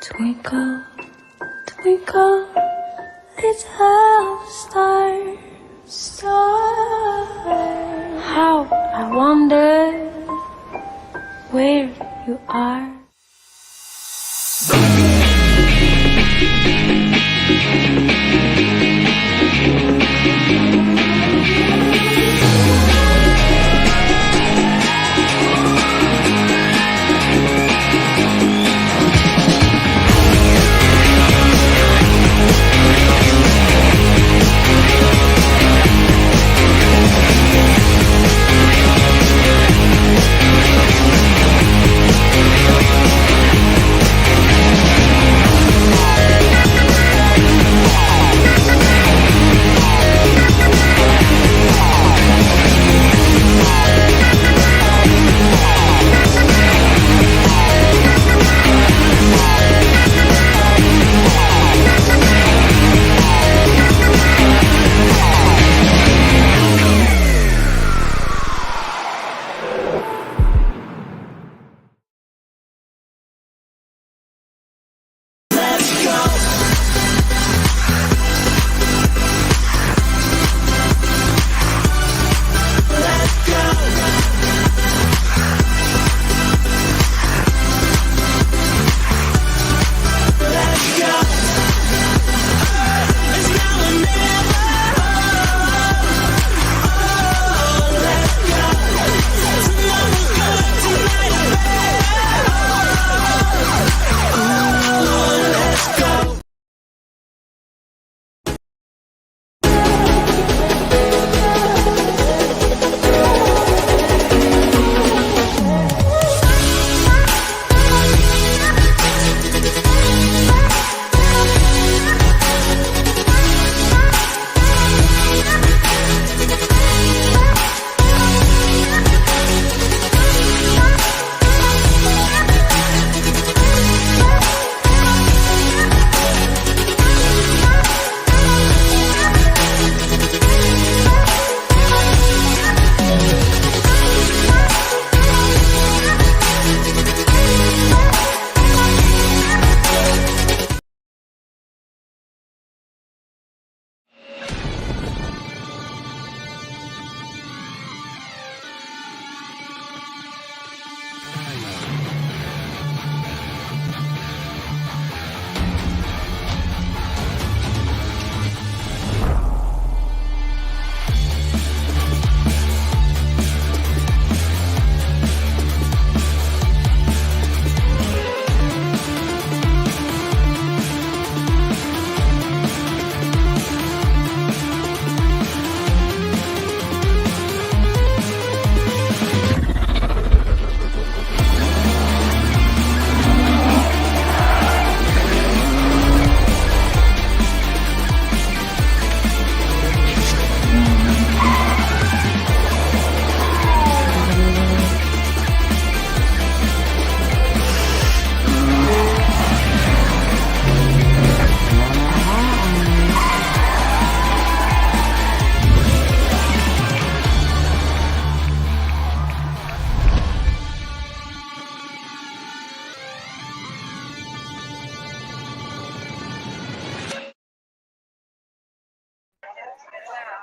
Twinkle, twinkle, little star, star. How I wonder where you are.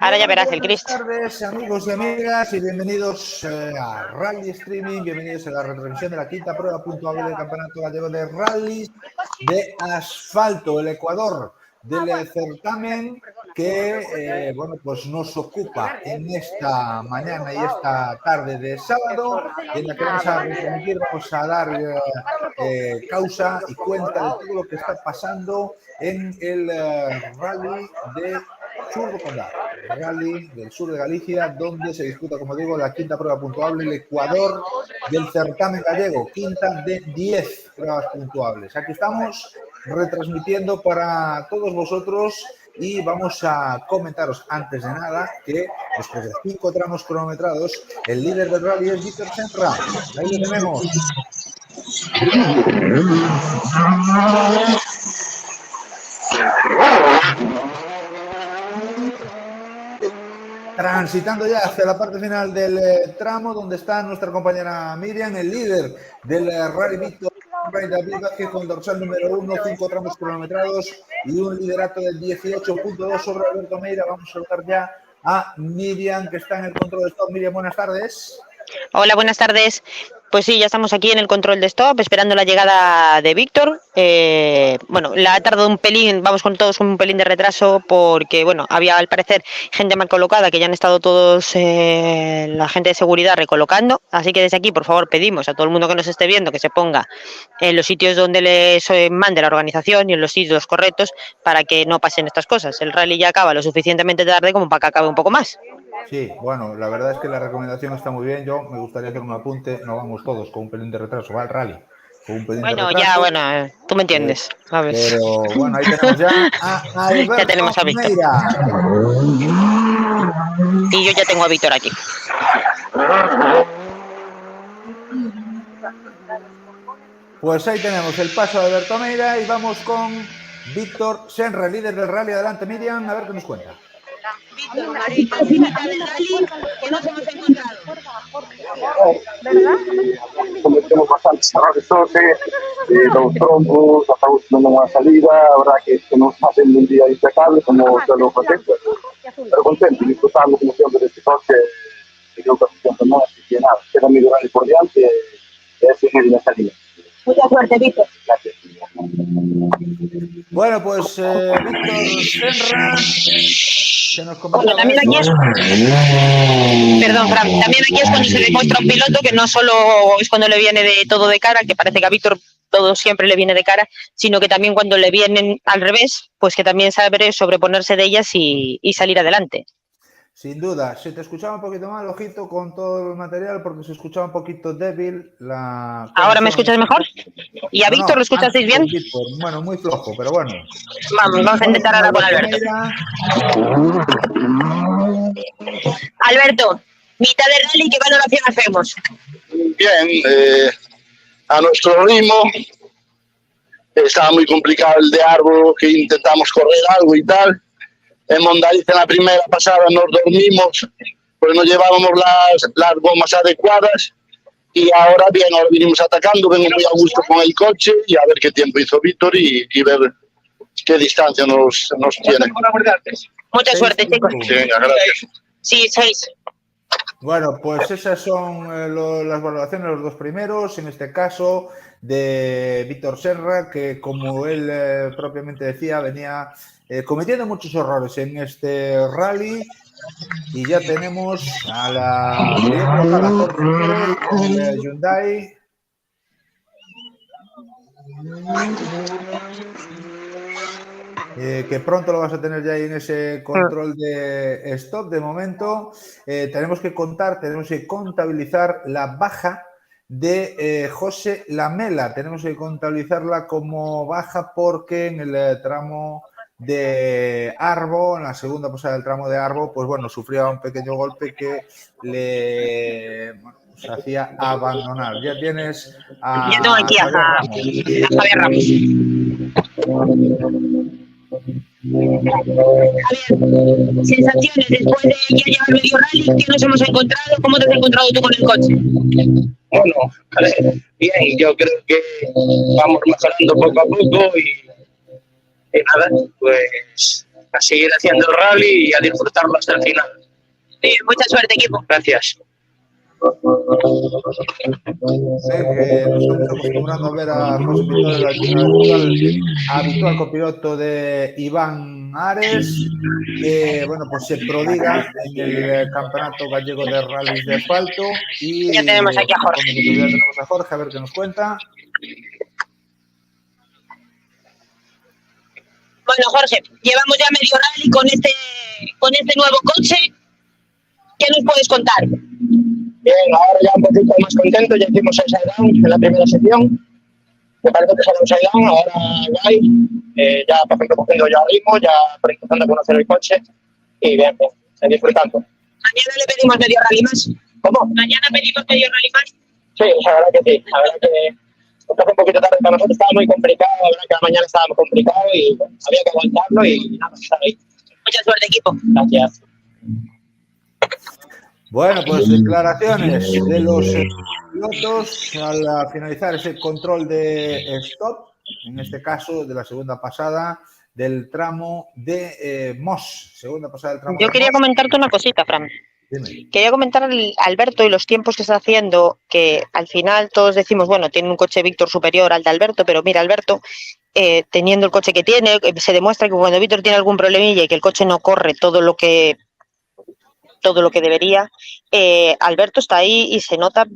Ahora ya verás el Chris. Buenas tardes, amigos y amigas, y bienvenidos a Rally Streaming, bienvenidos a la retransmisión de la quinta prueba puntual del Campeonato Gallego de Rallys de Asfalto, el Ecuador, del certamen que bueno, pues nos ocupa en esta mañana y esta tarde de sábado, en la que vamos a retransmitir, vamos a dar causa y cuenta de todo lo que está pasando en el rally de Sur de Condado, el rally del sur de Galicia, donde se disputa, como digo, la quinta prueba puntuable, el Ecuador del certamen gallego, quinta de 10 pruebas puntuables. Aquí estamos retransmitiendo para todos vosotros y vamos a comentaros antes de nada que después de 5 tramos cronometrados, el líder del rally es Víctor Senra. Ahí lo tenemos. Transitando ya hacia la parte final del tramo, donde está nuestra compañera Miriam, el líder del Rally Víctor David Vázquez, con dorsal número 1, 5 tramos cronometrados y un liderato del 18.2 sobre Alberto Meira. Vamos a saludar ya a Miriam, que está en el control de stop. Miriam, buenas tardes. Hola, buenas tardes. Pues sí, ya estamos aquí en el control de stop, esperando la llegada de Víctor. Bueno, la ha tardado un pelín, vamos con todos con un pelín de retraso, porque, bueno, había al parecer gente mal colocada, que ya han estado todos la gente de seguridad recolocando. Así que desde aquí, por favor, pedimos a todo el mundo que nos esté viendo que se ponga en los sitios donde les mande la organización y en los sitios correctos para que no pasen estas cosas. El rally ya acaba lo suficientemente tarde como para que acabe un poco más. Sí, bueno, la verdad es que la recomendación está muy bien. Yo me gustaría hacer un apunte. No vamos todos con un pelín de retraso, va el rally. Con un pelín Bueno, de retraso, ya, bueno, tú me entiendes, ¿sabes? Pero bueno, ahí tenemos ya a Alberto ya tenemos a Víctor. Meira. Y yo ya tengo a Víctor aquí. Pues ahí tenemos el paso de Alberto Meira y vamos con Víctor Senra, líder del rally. Adelante, Miriam, a ver qué nos cuenta. Víctor, ahorita sí mitad del rally que nos hemos encontrado. ¿Verdad? Cometemos bastantes errores los trompos, estamos teniendo una salida, habrá que nos hacen un día impecable como yo lo presento, pero contento y disfrutando como siempre de este coche que creo que siempre más y que nada, queda mi rally por delante y es seguir en la salida. Mucha suerte, Víctor. Gracias. Bueno, pues Víctor Senra, que nos comentaba. Bueno, también aquí es... Perdón, Fran, también aquí es cuando se demuestra un piloto que no solo es cuando le viene de todo de cara, que parece que a Víctor todo siempre le viene de cara, sino que también cuando le vienen al revés, pues que también sabe sobreponerse de ellas y salir adelante. Sin duda, se te escuchaba un poquito mal, ojito con todo el material, porque se escuchaba un poquito débil la... ¿Ahora me escuchas mejor? ¿Y a Víctor lo escuchasteis bien? Víctor, bueno, muy flojo, pero bueno. Vamos a intentar ahora con Alberto. Alberto, mitad de rally, ¿qué valoración hacemos? Bien, a nuestro ritmo. Estaba muy complicado el de árbol, que intentamos correr algo y tal. En Mondariz, en la primera pasada, nos dormimos, pues no llevábamos las gomas adecuadas. Y ahora bien, ahora vinimos atacando, vengo muy a gusto con el coche y a ver qué tiempo hizo Víctor y ver qué distancia nos tiene. Mucha suerte, chicos. Sí, venga, gracias. Sí, 6. Bueno, pues esas son las valoraciones de los dos primeros, en este caso de Víctor Senra, que como él propiamente decía, venía cometiendo muchos errores en este rally. Y ya tenemos a la Hyundai. Que pronto lo vas a tener ya ahí en ese control de stop. De momento tenemos que contabilizar la baja de José Lamela. Tenemos que contabilizarla como baja porque en el tramo de Arbo, en la segunda pasada del tramo de Arbo, pues bueno, sufría un pequeño golpe que le hacía abandonar. Ya tienes a... Ya tengo aquí a Javier Ramos. Javier, sensaciones después de ya llevar medio rally, ¿qué nos hemos encontrado? ¿Cómo te has encontrado tú con el coche? Bueno, bien, yo creo que vamos mejorando poco a poco y nada, pues a seguir haciendo el rally y a disfrutarlo hasta el final. Mucha suerte, equipo. Gracias. Que nos estamos acostumbrando a ver a José Pintor, el habitual copiloto de Iván Ares, que bueno, pues se prodiga en el Campeonato Gallego de Rallys de Asfalto. Y Ya tenemos aquí a Jorge. Ya tenemos a Jorge, a ver qué nos cuenta. Bueno, Jorge, llevamos ya medio rally con este nuevo coche. ¿Qué nos puedes contar? Bien, ahora ya un poquito más contento, ya hicimos el side-down en la primera sección. Me parece que será un side-down, ahora guay. Ya, por ejemplo, cogiendo ya ritmo, ya intentando conocer el coche. Y bien, disfrutando. Mañana le pedimos medio rally más. ¿Cómo? Mañana pedimos medio rally más. Sí, la verdad que sí. La verdad que empezó un poquito tarde para nosotros, estaba muy complicado. La verdad que la mañana estaba muy complicado y bueno, había que aguantarlo y nada, estar ahí. Mucha suerte, equipo. Gracias. Bueno, pues declaraciones de los pilotos al finalizar ese control de stop, en este caso de la segunda pasada del tramo de Mos. Segunda pasada del tramo Yo de quería Mos. comentarte una cosita, Fran. Dime. Quería comentar al Alberto y los tiempos que está haciendo, que al final todos decimos, bueno, tiene un coche Víctor superior al de Alberto, pero mira, Alberto, teniendo el coche que tiene, se demuestra que cuando Víctor tiene algún problemilla y que el coche no corre todo lo que debería, Alberto está ahí y se nota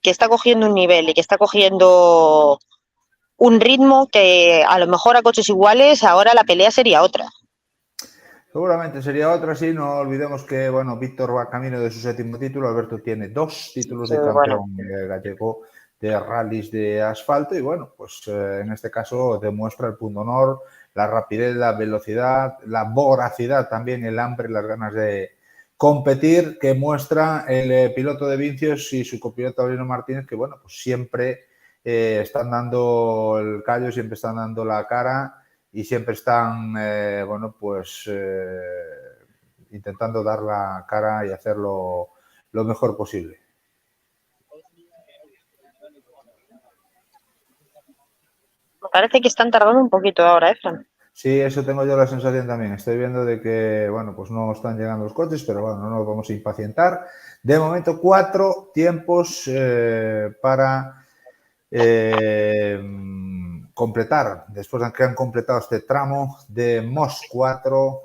que está cogiendo un nivel y que está cogiendo un ritmo que a lo mejor a coches iguales ahora la pelea sería otra. Seguramente sería otra, sí, no olvidemos que, bueno, Víctor va camino de su 7º título, Alberto tiene 2 títulos de campeón gallego de rallies de asfalto y, bueno, pues en este caso demuestra el punto honor, la rapidez, la velocidad, la voracidad también, el hambre, las ganas de competir que muestra el piloto de Vincios y su copiloto Aurelio Martínez, que, bueno, pues siempre están dando el callo, siempre están dando la cara y siempre están, bueno, pues intentando dar la cara y hacerlo lo mejor posible. Me parece que están tardando un poquito ahora, Fran. Sí, eso tengo yo la sensación también. Estoy viendo de que, bueno, pues no están llegando los coches, pero bueno, no nos vamos a impacientar. De momento, 4 tiempos para completar, después de que han completado este tramo de Mos 4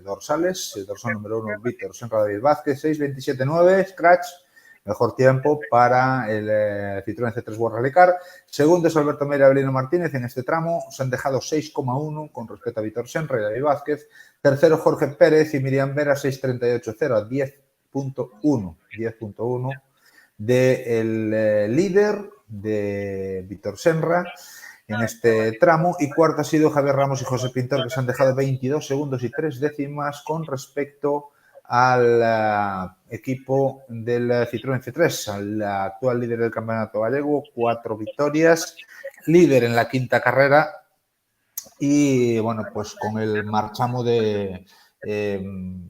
dorsales, el dorsal número 1, Víctor Senra David Vázquez, 6:27.9, scratch, mejor tiempo para el Citroën C3 World Rally Car. Segundo es Alberto Meira y Avelino Martínez en este tramo, se han dejado 6,1 con respecto a Víctor Senra y David Vázquez. Tercero Jorge Pérez y Miriam Vera, 6:38.0 a 10.1 del líder de Víctor Senra en este tramo, y cuarto ha sido Javier Ramos y José Pintor, que se han dejado 22 segundos y 3 décimas con respecto al equipo del Citroën C3, al actual líder del campeonato gallego, 4 victorias, líder en la 5ª carrera y, bueno, pues con el marchamo de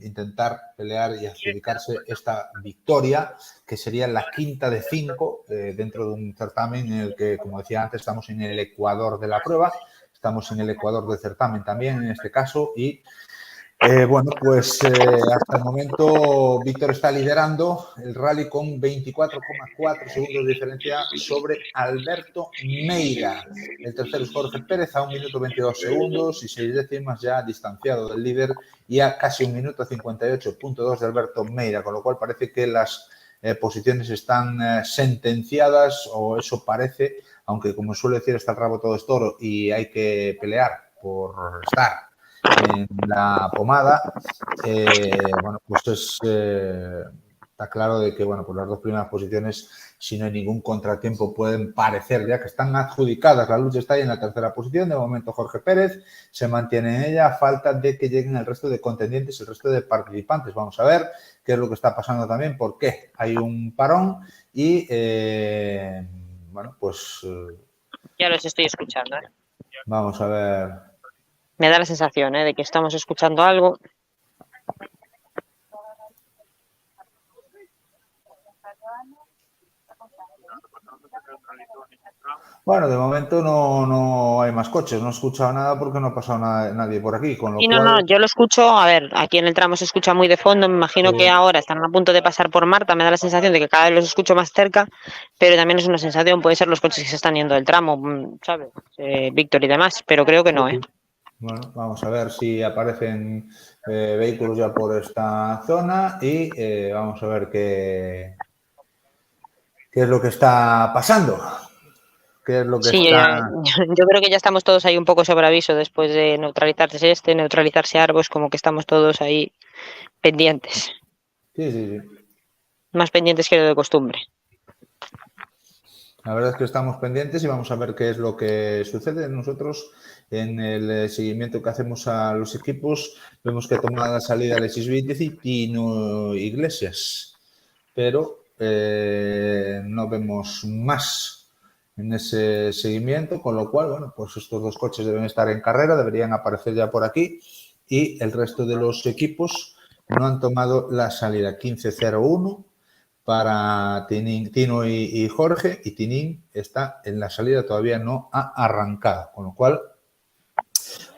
intentar pelear y adjudicarse esta victoria, que sería la 5ª de 5 dentro de un certamen en el que, como decía antes, estamos en el ecuador de la prueba, estamos en el ecuador del certamen también en este caso y bueno, pues hasta el momento Víctor está liderando el rally con 24,4 segundos de diferencia sobre Alberto Meira. El tercero es Jorge Pérez a 1 minuto 22 segundos y 6 décimas ya distanciado del líder y a casi 1 minuto 58.2 de Alberto Meira, con lo cual parece que las posiciones están sentenciadas, o eso parece, aunque como suele decir, está el rabo todo es toro y hay que pelear por estar en la pomada. Bueno, pues está claro de que, bueno, pues las 2 primeras posiciones, si no hay ningún contratiempo, pueden parecer ya que están adjudicadas. La lucha está ahí en la 3ª posición. De momento Jorge Pérez se mantiene en ella, a falta de que lleguen el resto de contendientes, el resto de participantes. Vamos a ver qué es lo que está pasando también, por qué hay un parón y bueno, pues Ya los estoy escuchando. Vamos a ver. Me da la sensación de que estamos escuchando algo. Bueno, de momento no hay más coches, no he escuchado nada porque no ha pasado nadie por aquí, con lo Y no, cual... yo lo escucho, a ver, aquí en el tramo se escucha muy de fondo, me imagino que ahora están a punto de pasar por Marta, me da la sensación de que cada vez los escucho más cerca, pero también es una sensación, puede ser los coches que se están yendo del tramo, ¿sabes? Víctor y demás, pero creo que no, ¿eh? Bueno, vamos a ver si aparecen vehículos ya por esta zona y vamos a ver qué es lo que está pasando. ¿Qué es lo que Sí, está...? yo creo que ya estamos todos ahí un poco sobre aviso después de neutralizarse Arbos, como que estamos todos ahí pendientes, Sí. más pendientes que lo de costumbre. La verdad es que estamos pendientes y vamos a ver qué es lo que sucede. Nosotros, en el seguimiento que hacemos a los equipos, vemos que toma la salida Alexis Vítez y Tino Iglesias, pero no vemos más en ese seguimiento, con lo cual, bueno, pues estos dos coches deben estar en carrera, deberían aparecer ya por aquí y el resto de los equipos no han tomado la salida 15.01 para Tino y Jorge, y Tinín está en la salida, todavía no ha arrancado, con lo cual,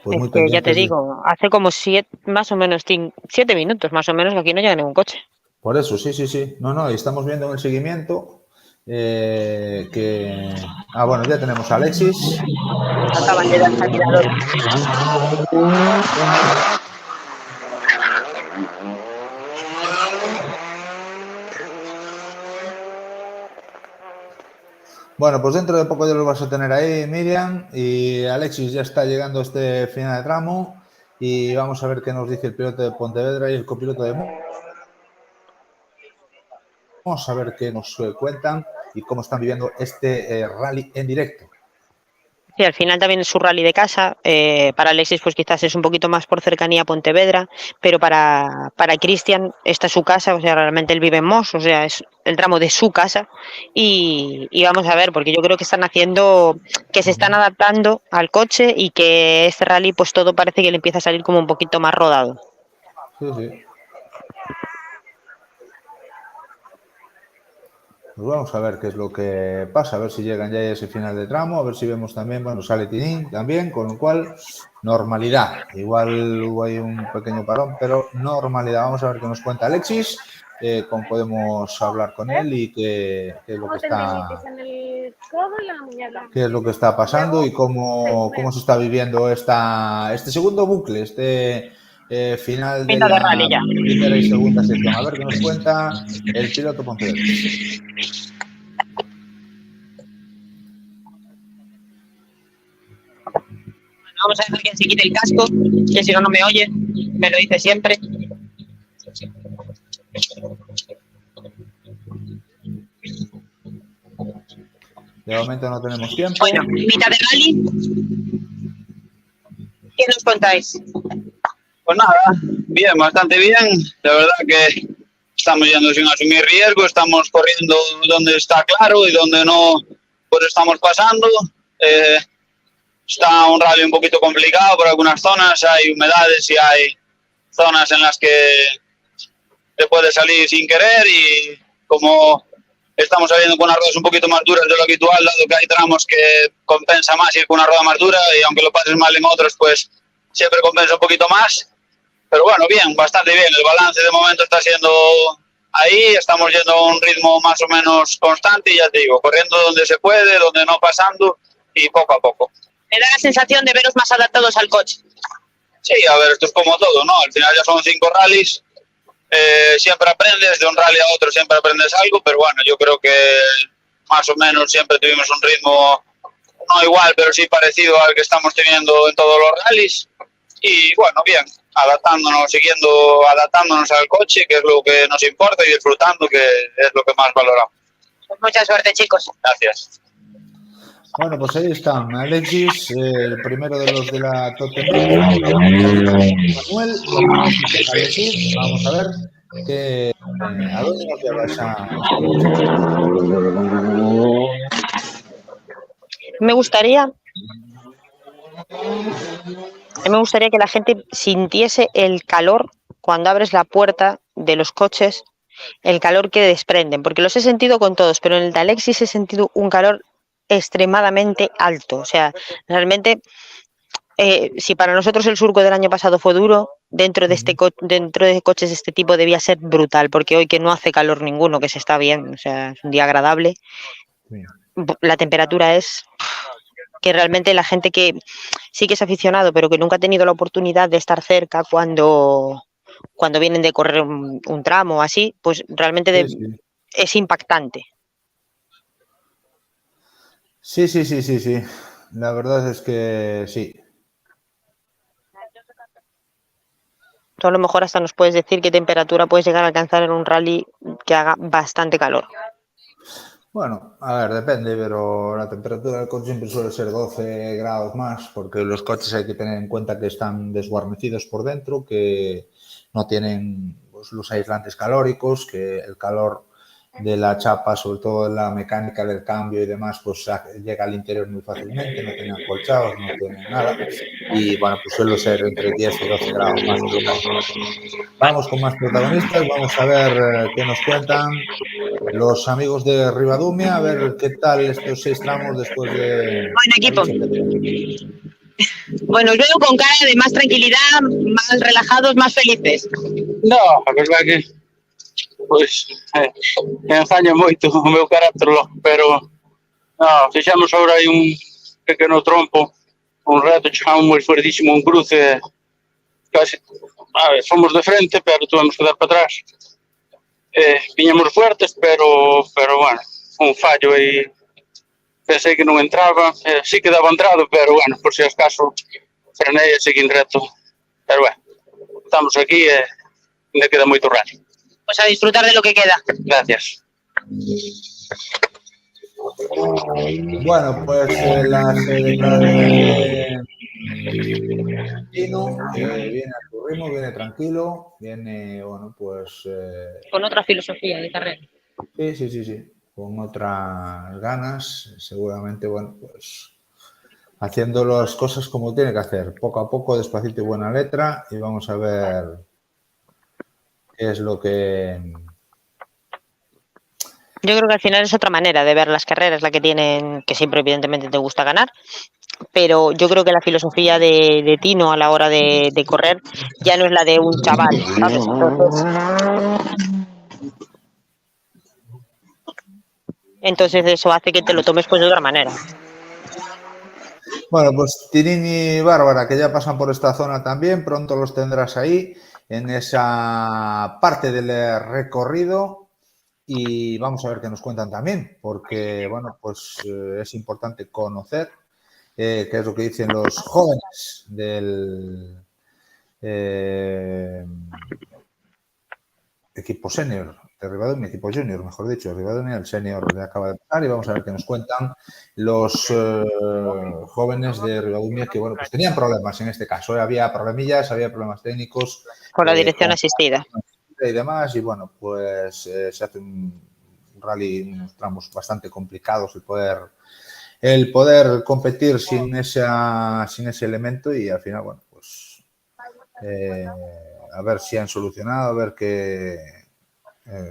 pues muy Es que ya te pendientes. digo, hace como 7 minutos más o menos que aquí no llega ningún coche. Por eso, sí. No, y estamos viendo en el seguimiento que... Ah, bueno, ya tenemos a Alexis. Acaban de dar salida a dos. Bueno, pues dentro de poco ya lo vas a tener ahí, Miriam, y Alexis ya está llegando a este final de tramo y vamos a ver qué nos dice el piloto de Pontevedra y el copiloto de Vamos a ver qué nos cuentan y cómo están viviendo este rally en directo. Sí, al final también es su rally de casa. Para Alexis, pues quizás es un poquito más por cercanía a Pontevedra, pero para Cristian esta es su casa, o sea, realmente él vive en Mos, o sea, es el tramo de su casa. Y vamos a ver, porque yo creo que se están adaptando al coche y que este rally, pues todo parece que le empieza a salir como un poquito más rodado. Sí. Pues vamos a ver qué es lo que pasa, a ver si llegan ya a ese final de tramo, a ver si vemos también, bueno, sale Tinín también, con lo cual, normalidad. Igual hubo ahí un pequeño parón, pero normalidad. Vamos a ver qué nos cuenta Alexis, cómo podemos hablar con él y qué es lo que está pasando y cómo se está viviendo este segundo bucle, final de la rally ya. primera y segunda sección. A ver qué nos cuenta el piloto Pontevedra. Vamos a dejar que se quite el casco, que si no me oye, me lo dice siempre. De momento no tenemos tiempo. Bueno, mitad de rally. ¿Qué nos contáis? Pues nada, bien, bastante bien. La verdad que estamos yendo sin asumir riesgo, estamos corriendo donde está claro y donde no, pues estamos pasando. Está un rally un poquito complicado por algunas zonas, hay humedades y hay zonas en las que te puede salir sin querer y como estamos saliendo con unas ruedas un poquito más duras de lo habitual, dado que hay tramos que compensa más ir con una rueda más dura y aunque lo pases mal en otros, pues siempre compensa un poquito más. Pero bueno, bien, bastante bien. El balance de momento está siendo ahí, estamos yendo a un ritmo más o menos constante y ya te digo, corriendo donde se puede, donde no pasando y poco a poco. Me da la sensación de veros más adaptados al coche. Sí, a ver, esto es como todo, ¿no? Al final ya son 5 rallies, siempre aprendes, de un rally a otro siempre aprendes algo, pero bueno, yo creo que más o menos siempre tuvimos un ritmo, no igual, pero sí parecido al que estamos teniendo en todos los rallies. Y bueno, bien, adaptándonos al coche, que es lo que nos importa, y disfrutando, que es lo que más valoramos. Pues mucha suerte, chicos. Gracias. Bueno, pues ahí están Alexis, el primero de los de la Totem. Manuel, Alexis, vamos a ver a dónde nos lleva esa... Me gustaría que la gente sintiese el calor cuando abres la puerta de los coches el calor que desprenden, porque los he sentido con todos, pero en el de Alexis he sentido un calor extremadamente alto. O sea, realmente, si para nosotros el surco del año pasado fue duro, dentro de dentro de coches de este tipo debía ser brutal, porque hoy que no hace calor ninguno, que se está bien, o sea, es un día agradable, Sí. la temperatura es que realmente la gente que sí que es aficionado, pero que nunca ha tenido la oportunidad de estar cerca cuando vienen de correr un tramo así, pues realmente Sí, sí. es impactante. Sí, sí, sí, sí, sí. La verdad es que sí. Tú a lo mejor hasta nos puedes decir qué temperatura puedes llegar a alcanzar en un rally que haga bastante calor. Bueno, a ver, depende, pero la temperatura del coche siempre suele ser 12 grados más, porque los coches hay que tener en cuenta que están desguarnecidos por dentro, que no tienen pues, los aislantes calóricos, que el calor de la chapa, sobre todo en la mecánica del cambio y demás, pues llega al interior muy fácilmente, no tienen acolchados, no tienen nada, y bueno, pues suele ser entre 10 y 12 grados más que el resto. Vamos con más protagonistas, vamos a ver qué nos cuentan los amigos de Ribadumia, a ver qué tal estos 6 tramos después de Bueno, equipo. haberse perdido. Bueno, os veo con cara de más tranquilidad, más relajados, más felices. No, a verdade que pois engaña moito o meu carácter, pero fixemos agora aí un pequeno trompo, un reto, chegamos moi fuertísimo, un cruce, casi, fomos de frente, pero tuvemos que dar para atrás. Viñamos fuertes, pero bueno, un fallo aí, pensei que non entraba, sí que daba entrado, pero bueno, por si acaso frenei e seguín reto, pero bueno, estamos aquí e ainda queda moito rally. Pues a disfrutar de lo que queda. Gracias. Bueno, pues las declaraciones de Tino, que viene a su ritmo, viene tranquilo, viene, bueno, pues... Con otra filosofía de carrera. Sí, sí, sí, sí, con otras ganas, seguramente, bueno, pues haciendo las cosas como tiene que hacer, poco a poco, despacito y buena letra, y vamos a ver qué es lo que... Yo creo que al final es otra manera de ver las carreras, la que tienen, que siempre evidentemente te gusta ganar, pero yo creo que la filosofía de Tino a la hora de correr ya no es la de un chaval, ¿sabes? Entonces eso hace que te lo tomes pues de otra manera. Bueno, pues Tirini y Bárbara, que ya pasan por esta zona también, pronto los tendrás ahí, en esa parte del recorrido, y vamos a ver qué nos cuentan también, porque, bueno, pues es importante conocer qué es lo que dicen los jóvenes del equipo senior de Ribadumia, equipo junior, mejor dicho, Ribadumia, el senior le acaba de pasar, y vamos a ver qué nos cuentan los jóvenes de Ribadumia que, bueno, pues tenían problemas en este caso, había problemillas, había problemas técnicos. Con la dirección asistida. Y demás, y bueno, pues se hace un rally, unos tramos bastante complicados el poder competir sin ese elemento, y al final, bueno, pues a ver si han solucionado, a ver qué...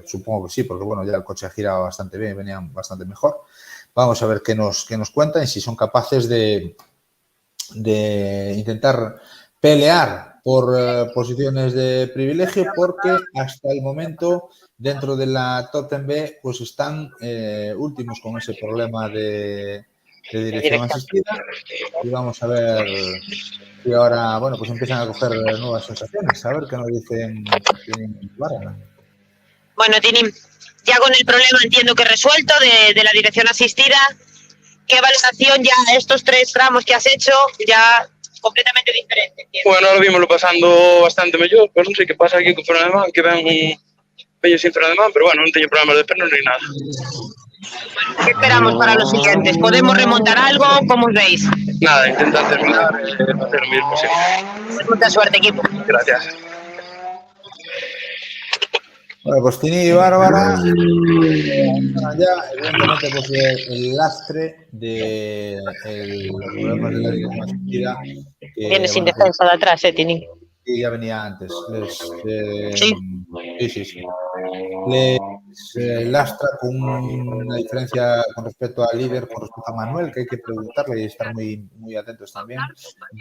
supongo que sí, porque bueno, ya el coche ha girado bastante bien, venían bastante mejor. Vamos a ver qué nos cuentan y si son capaces de intentar pelear por posiciones de privilegio, porque hasta el momento dentro de la Top 10 B pues están últimos con ese problema de dirección asistida, y vamos a ver si ahora, bueno, pues empiezan a coger nuevas sensaciones, a ver qué nos dicen Bárbara. Bueno, Tini, ya con el problema entiendo que resuelto de la dirección asistida, ¿qué valoración ya estos 3 tramos que has hecho ya completamente diferente? Bueno, ahora vimoslo pasando bastante mellor, pero non sei que pasa aquí con freno de man, que ven sin freno de man, pero bueno, non teño problemas de freno ni nada. ¿Qué esperamos para los siguientes? ¿Podemos remontar algo? ¿Cómo os veis? Nada, intentar terminar y hacer lo mismo posible. Pues mucha suerte, equipo. Gracias. Bueno, pues Tini y Bárbara, ya evidentemente pues el lastre de los problemas de la dirección asistida. Viene sin defensa de atrás, Tini. Y ya venía antes. Sí. Sí. les lastra con una diferencia con respecto al líder, con respecto a Manuel, que hay que preguntarle y estar muy atentos también,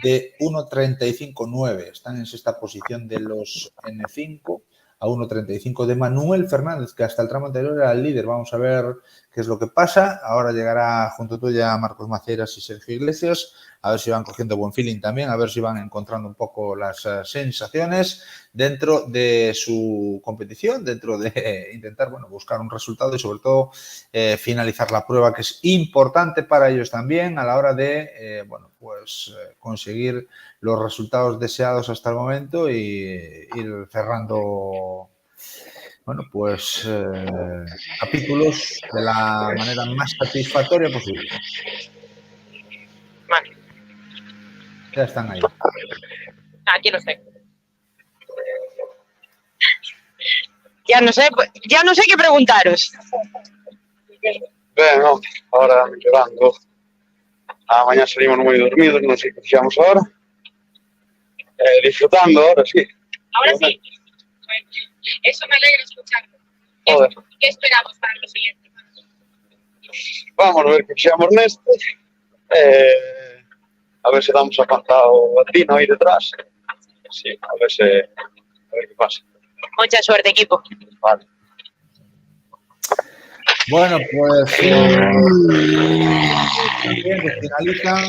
de 1.35.9. Están en sexta posición de los N5 a 1.35 de Manuel Fernández, que hasta el tramo anterior era el líder. Vamos a ver qué es lo que pasa. Ahora llegará junto tuya Marcos Maceiras y Sergio Iglesias, a ver si van cogiendo buen feeling también, a ver si van encontrando un poco las sensaciones dentro de su competición, dentro de intentar, bueno, buscar un resultado y sobre todo finalizar la prueba, que es importante para ellos también a la hora de, bueno, pues conseguir los resultados deseados hasta el momento y ir cerrando, bueno, pues capítulos de la manera más satisfactoria posible. Vale. Ya están ahí. Aquí los tengo. Ya no sé qué preguntaros. Bueno, ahora llevando. Mañana salimos muy dormidos, no sé qué hacíamos ahora. Disfrutando ahora sí. Ahora sí. Eso me alegra escucharlo. Joder. ¿Qué esperamos para lo siguiente? Vamos a ver qué hacíamos Neste. A ver si damos aguantado a Tino ahí detrás. Sí, a ver qué pasa. Mucha suerte, equipo. Vale. Bueno, pues también que finalizan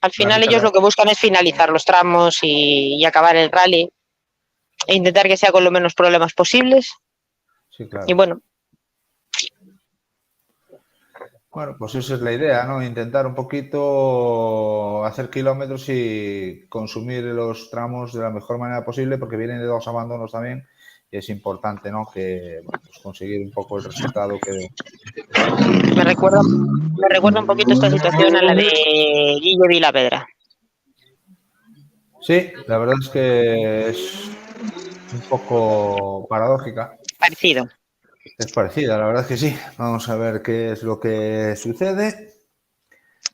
Al final ellos lo que buscan es finalizar los tramos y acabar el rally e intentar que sea con lo menos problemas posibles. Sí, claro. Y bueno. Bueno, pues esa es la idea, ¿no? Intentar un poquito hacer kilómetros y consumir los tramos de la mejor manera posible, porque vienen de 2 abandonos también y es importante, ¿no? Que, bueno, pues conseguir un poco el resultado que... Me recuerda un poquito esta situación a la de Guille Vilavedra. Sí, la verdad es que es un poco paradójica. Parecido. Es parecida, la verdad es que sí. Vamos a ver qué es lo que sucede.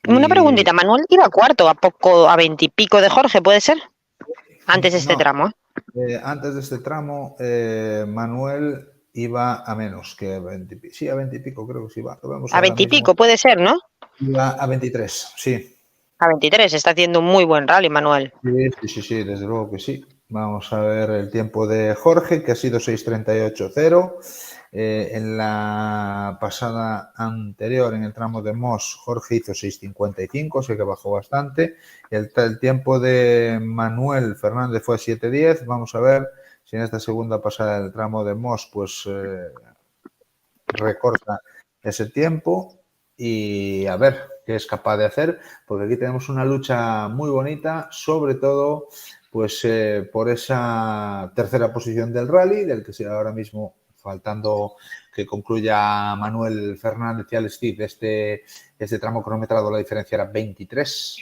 Una preguntita, Manuel iba cuarto, a 20 y pico de Jorge, ¿puede ser? Antes de este tramo. Antes de este tramo, Manuel iba a menos que 20. Sí, a 20 y pico creo que sí va. A 20 y pico puede ser, ¿no? Iba a 23, sí. A 23, está haciendo un muy buen rally, Manuel. Sí, desde luego que sí. Vamos a ver el tiempo de Jorge, que ha sido 6:38.0. En la pasada anterior, en el tramo de Mos, Jorge hizo 6:55, sé que bajó bastante. El tiempo de Manuel Fernández fue 7:10. Vamos a ver si en esta segunda pasada del tramo de Mos, pues recorta ese tiempo y a ver qué es capaz de hacer, porque aquí tenemos una lucha muy bonita, sobre todo pues por esa tercera posición del rally, del que ahora mismo, faltando que concluya Manuel Fernández y Alex Cid este tramo cronometrado, la diferencia era 23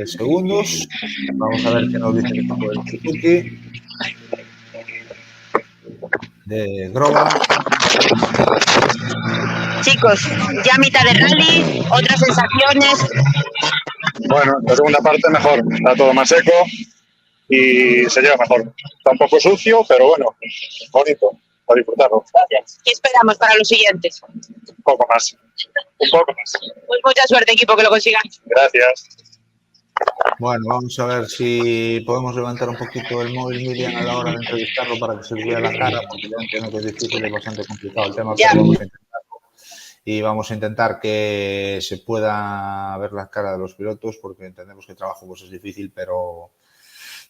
segundos. Vamos a ver qué nos dice el equipo del Suzuki de Groba. Chicos, ya mitad de rally, otras sensaciones. Bueno, la segunda parte mejor, está todo más seco y se lleva mejor. Está un poco sucio, pero bueno, bonito, para disfrutarlo. Gracias. ¿Qué esperamos para los siguientes? Un poco más. Pues mucha suerte, equipo, que lo consigáis. Gracias. Bueno, vamos a ver si podemos levantar un poquito el móvil, Miriam, a la hora de entrevistarlo para que se le vea la cara, porque ya entiendo que es difícil, es bastante complicado el tema, pero vamos a intentarlo. Y vamos a intentar que se pueda ver la cara de los pilotos, porque entendemos que el trabajo pues, es difícil, pero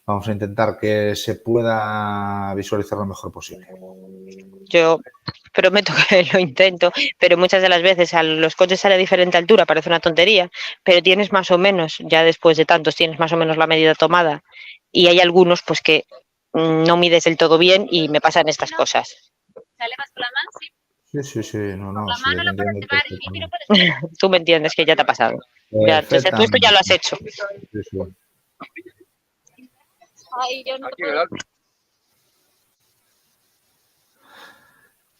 vamos a intentar que se pueda visualizar lo mejor posible. Yo prometo que lo intento, pero muchas de las veces a los coches sale a diferente altura, parece una tontería, pero tienes más o menos, ya después de tantos, tienes más o menos la medida tomada y hay algunos pues que no mides del todo bien y me pasan estas cosas. ¿Sale más con la mano? Sí. Sí, no, La sí, mano lo lo puedes entiendo llevar y lo puedes llevar. Tú me entiendes que ya te ha pasado. Ya, tú esto ya lo has hecho. Sí. Ay, yo no puedo.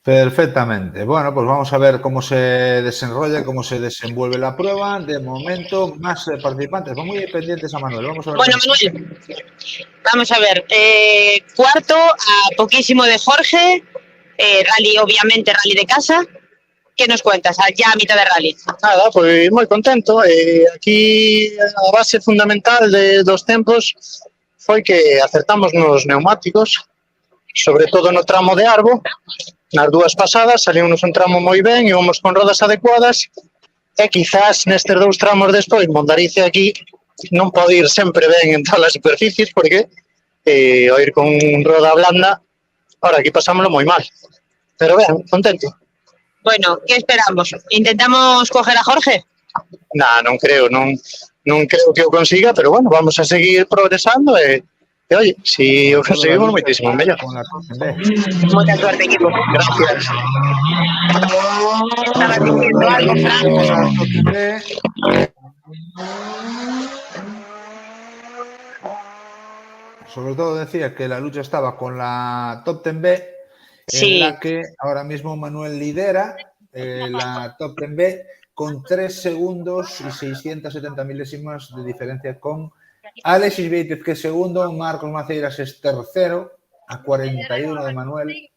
Perfectamente. Bueno, pues vamos a ver cómo se desenrolla, cómo se desenvuelve la prueba. De momento, más participantes. Van muy pendientes a Manuel. Vamos a ver. Bueno, Manuel, vamos a ver. Cuarto, a poquísimo de Jorge. Rally, obviamente, rally de casa. ¿Qué nos cuentas? Ya a mitad de rally. Nada, pois moi contento. Aquí a base fundamental dos tempos foi que acertamos nos neumáticos, sobre todo no tramo de Arbo. Nas dúas pasadas salimos un tramo moi ben, íbamos con rodas adecuadas, e quizás nestes dous tramos despois Mondarice aquí non pode ir sempre ben en todas as superficies, porque ao ir con roda blanda, ahora aquí pasámoslo moi mal. Pero ben, contento. Bueno, ¿qué esperamos? ¿Intentamos coger a Jorge? Non creo que o consiga, pero bueno, vamos a seguir progresando e oye, si o conseguimos moitísimo mellor. Con la Top TEN B. Mucha suerte, equipo. Gracias. Estabas diciendo algo, Fran. Con la Top TEN B. Sobre todo decía que la lucha estaba con la Top TEN B, Sí. en la que ahora mismo Manuel lidera la Top TEN B con 3 segundos y 670 milésimas de diferencia con Alexis Beítez, que es segundo, Marcos Maceiras es tercero, a 41 de Manuel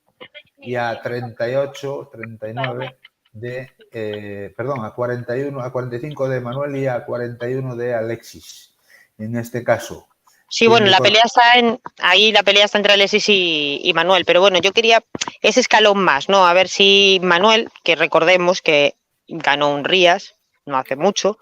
y a 38, 39 de, perdón, a 41, a 45 de Manuel y a 41 de Alexis, en este caso. Sí, bueno, la pelea está la pelea está entre Alexis y Manuel, pero bueno, yo quería ese escalón más, ¿no? A ver si Manuel, que recordemos que ganó un Rías no hace mucho,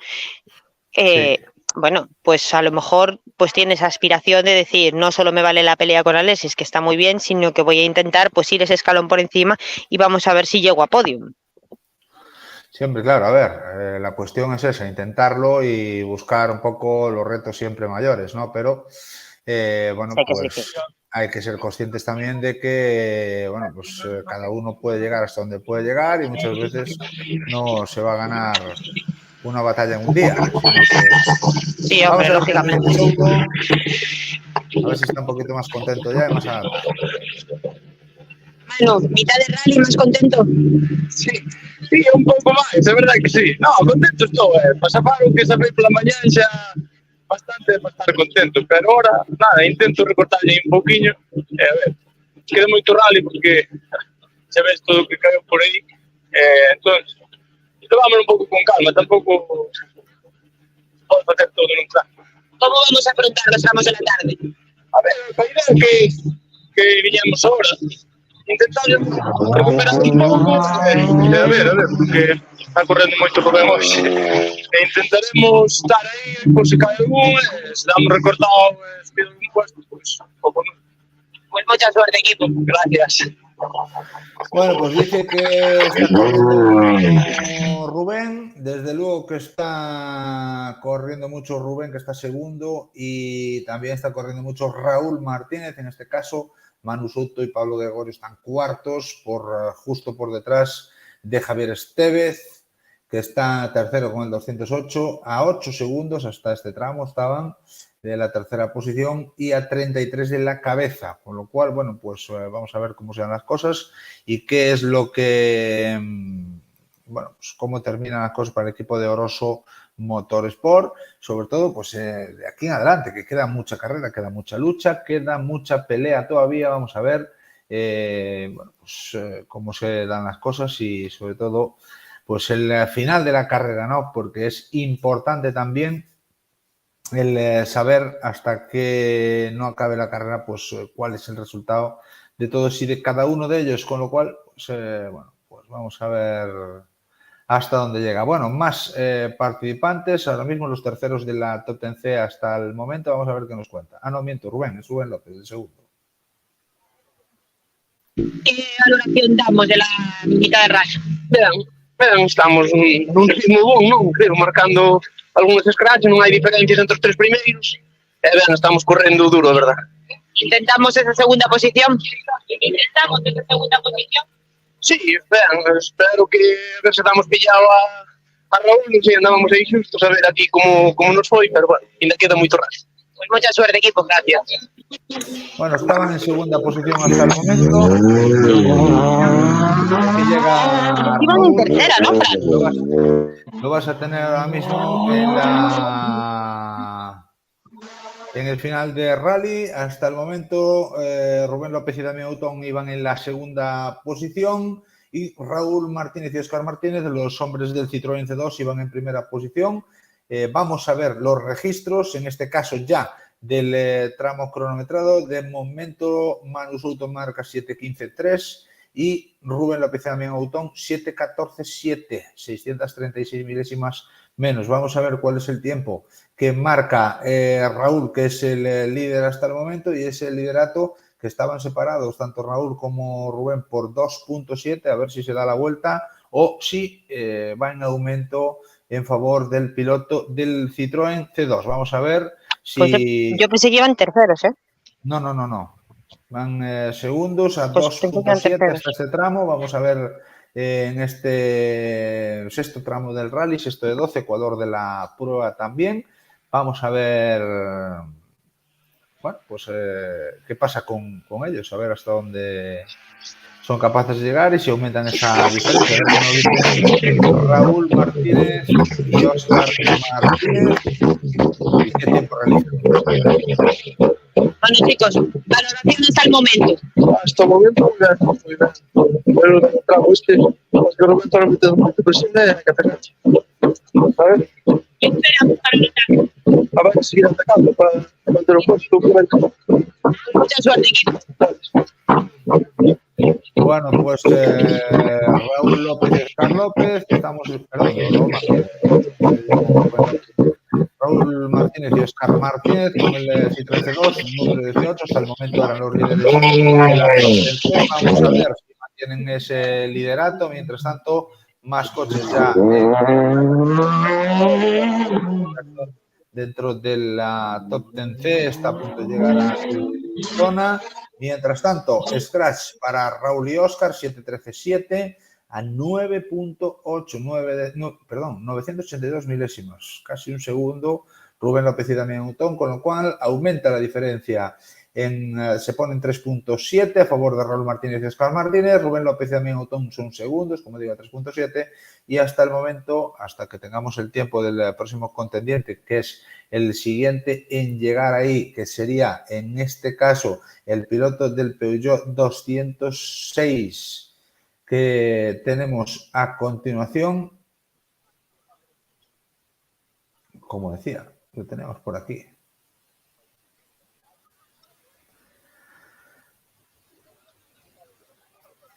Sí. bueno, pues a lo mejor pues tiene esa aspiración de decir, no solo me vale la pelea con Alexis, que está muy bien, sino que voy a intentar pues ir ese escalón por encima y vamos a ver si llego a podium. Siempre, claro, a ver, la cuestión es esa, intentarlo y buscar un poco los retos siempre mayores, ¿no? Pero, bueno, pues hay que ser conscientes también de que, bueno, pues cada uno puede llegar hasta donde puede llegar y muchas veces no se va a ganar una batalla en un día. Sí, hombre, lógicamente. A ver si está un poquito más contento ya y más adaptado. Manu, mitad de rally, más contento. Sí, un pouco máis, é verdade que sí. No, contento estou, pasar o que sabei pola mañá xa bastante para estar contento, pero ahora, nada, intento recortarlle un pouquiño, a ver, queda moito rally porque xa ves todo o que caeu por aí, entón, tomámoslo un pouco con calma, tampouco podo facer todo nun plan. ¿Cómo vamos a afrontar los tramos de la tarde? A ver, a idea que viñamos ahora, intentar recuperar un pouco, a ver, porque está correndo moito por ben hoxe. Intentaremos estar aí, por se cae algún, se damos recortado, subido un puesto, pues, pouco non. Pues mucha suerte, equipo. Gracias. Bueno, pues dice que está corriendo Rubén, desde luego que está corriendo mucho Rubén, que está segundo, y también está corriendo mucho Raúl Martínez, en este caso Manu Souto y Pablo Gregorio están cuartos, justo por detrás de Javier Estevez, que está tercero con el 208, a 8 segundos hasta este tramo estaban de la tercera posición y a 33 de la cabeza, con lo cual, bueno, pues vamos a ver cómo se dan las cosas y qué es lo que, bueno, pues cómo terminan las cosas para el equipo de Oroso Motorsport, sobre todo pues de aquí en adelante, que queda mucha carrera, queda mucha lucha, queda mucha pelea todavía, vamos a ver bueno, pues, cómo se dan las cosas y sobre todo pues el final de la carrera, ¿no? Porque es importante también el saber hasta que no acabe la carrera, pues cuál es el resultado de todos y de cada uno de ellos, con lo cual, pues, bueno, pues vamos a ver hasta dónde llega. Bueno, más participantes, ahora mismo los terceros de la Top TEN C hasta el momento, vamos a ver qué nos cuenta. Ah, no, miento, Rubén, es Rubén López, el segundo. ¿Qué valoración damos de la mitad de rally? Ben, estamos nun ritmo bon, non? Creo, marcando algúns scratch, non hai diferencias entre os tres primeiros. E ben, estamos correndo duro, verdad? ¿Intentamos esa segunda posición? ¿Intentamos esa segunda posición? Sí, ben, espero que a ver se damos pillado a Raúl, non sei, andábamos aí xustos a ver aquí como nos foi, pero bueno, ainda queda moito rato. Pues mucha suerte, equipo. Gracias. Bueno, estaban en segunda posición hasta el momento. Aquí llega Iban en Raúl. tercera, ¿no, Fran? Lo vas a tener ahora mismo en el final de rally. Hasta el momento, Rubén López y Damián Autón iban en la segunda posición y Raúl Martínez y Óscar Martínez, los hombres del Citroën C2, iban en primera posición. Vamos a ver los registros, en este caso ya del tramo cronometrado. De momento, Manu Souto marca 7.15.3 y Rubén López y Damián Autón 7.14.7, 636 milésimas menos. Vamos a ver cuál es el tiempo que marca Raúl, que es el líder hasta el momento, y ese liderato que estaban separados tanto Raúl como Rubén por 2.7, a ver si se da la vuelta o si va en aumento en favor del piloto del Citroën C2. Vamos a ver si... Pues yo pensé que iban terceros, ¿eh? No. Van segundos a Pues 2.7 hasta este tramo. Vamos a ver en este sexto tramo del rally, sexto de 12, Ecuador de la prueba también. Vamos a ver, bueno, pues qué pasa con ellos, a ver hasta dónde son capaces de llegar y si aumentan esa diferencia. A ver qué nos dicen Raúl Martínez y Óscar Martínez. ¿Y qué tiempo realizan? Bueno, chicos, valoración hasta el momento. Hasta el momento, muy bien. Pero el tramo este, más que Roberto lo mete muy posible en Catenachi. ¿Sabes? ¿Qué esperamos para el ataque? A ver, seguir atacando para mantener un puesto. Mucha suerte, equipo. Bueno, pues Raúl López y Óscar López, estamos esperando, Raúl Martínez y Óscar Martínez con el Citroën C2, número 18, hasta el momento eran los líderes de la competencia. Vamos a ver si mantienen ese liderato, mientras tanto, más coches ya dentro de la Top 10C, está a punto de llegar a su zona. Mientras tanto, Scratch para Raúl y Óscar, 7.13.7 a 982 milésimos, casi un segundo. Rubén López y Damián Autón, con lo cual aumenta la diferencia. Se pone en 3.7 a favor de Raúl Martínez y Óscar Martínez. Rubén López y Damián Autón son segundos, como digo, a 3.7. Y hasta el momento, hasta que tengamos el tiempo del próximo contendiente, que es el siguiente en llegar ahí, que sería en este caso el piloto del Peugeot 206 que tenemos a continuación, como decía, lo tenemos por aquí.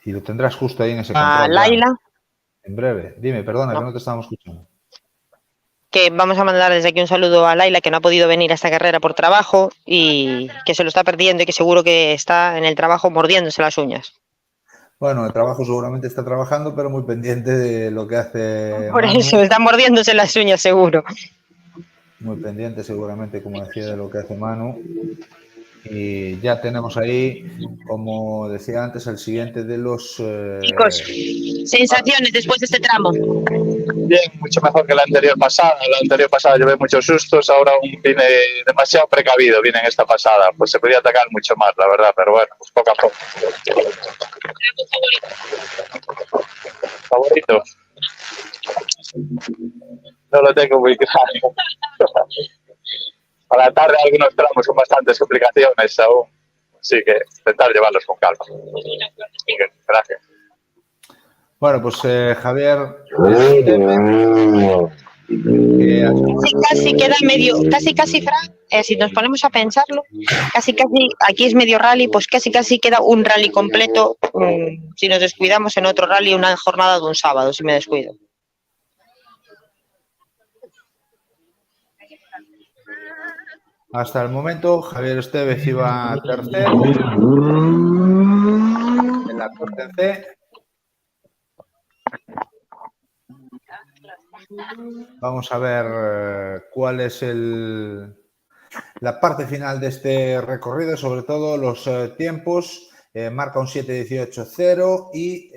Y lo tendrás justo ahí en ese control. Laila. En breve. Dime, perdona, que no te estábamos escuchando. Que vamos a mandar desde aquí un saludo a Laila, que no ha podido venir a esta carrera por trabajo y que se lo está perdiendo y que seguro que está en el trabajo mordiéndose las uñas. Bueno, el trabajo seguramente está trabajando, pero muy pendiente de lo que hace Por Manu. eso, está mordiéndose las uñas seguro. Muy pendiente seguramente, como decía, de lo que hace Manu. Y ya tenemos ahí, como decía antes, el siguiente de los... Chicos, sensaciones después de este tramo. Bien, mucho mejor que la anterior pasada. La anterior pasada llevé muchos sustos, ahora aún viene demasiado precavido, viene en esta pasada. Pues se podía atacar mucho más, la verdad, pero bueno, pues poco a poco. ¿Favorito? No lo tengo muy claro. A la tarde algunos tramos con bastantes complicaciones aún, así que intentar llevarlos con calma. Gracias. Bueno, pues Javier... Casi queda medio, casi, Fran, si nos ponemos a pensarlo, casi, aquí es medio rally, pues casi queda un rally completo, si nos descuidamos en otro rally, una jornada de un sábado, si me descuido. Hasta el momento, Javier Estevez iba tercero en la Corte C. Vamos a ver cuál es la parte final de este recorrido, sobre todo los tiempos. Marca un 7.18.0 y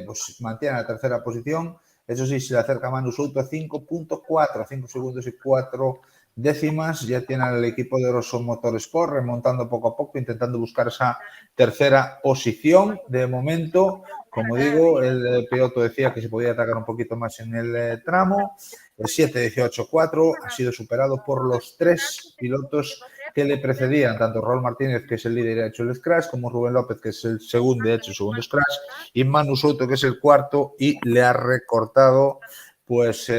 pues mantiene la tercera posición. Eso sí, se le acerca Manu Souto a 5.4, 5 segundos y 4 décimas. Ya tiene el equipo de Rosso Motorsport remontando poco a poco, intentando buscar esa tercera posición. De momento, como digo, el piloto decía que se podía atacar un poquito más en el tramo. El 7-18-4 ha sido superado por los 3 pilotos que le precedían, tanto Raúl Martínez, que es el líder y ha hecho el scratch, como Rubén López, que es el segundo, de hecho, el segundo scratch, y Manu Soto, que es el cuarto, y le ha recortado pues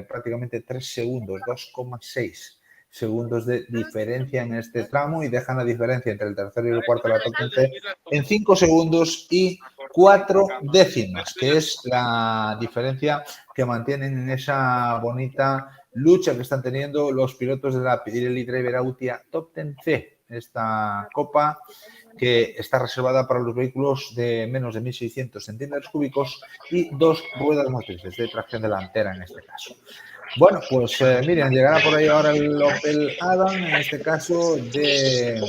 prácticamente 3 segundos, 2,6 segundos de diferencia en este tramo, y dejan la diferencia entre el tercero y el cuarto de la top 10 en 5 segundos y 4 décimas, que es la diferencia que mantienen en esa bonita lucha que están teniendo los pilotos de la Pirelli Driver Autia Top 10C, esta copa que está reservada para los vehículos de menos de 1.600 centímetros cúbicos y 2 ruedas motrices de tracción delantera en este caso. Bueno, pues Miriam, llegará por ahí ahora el Opel Adam, en este caso de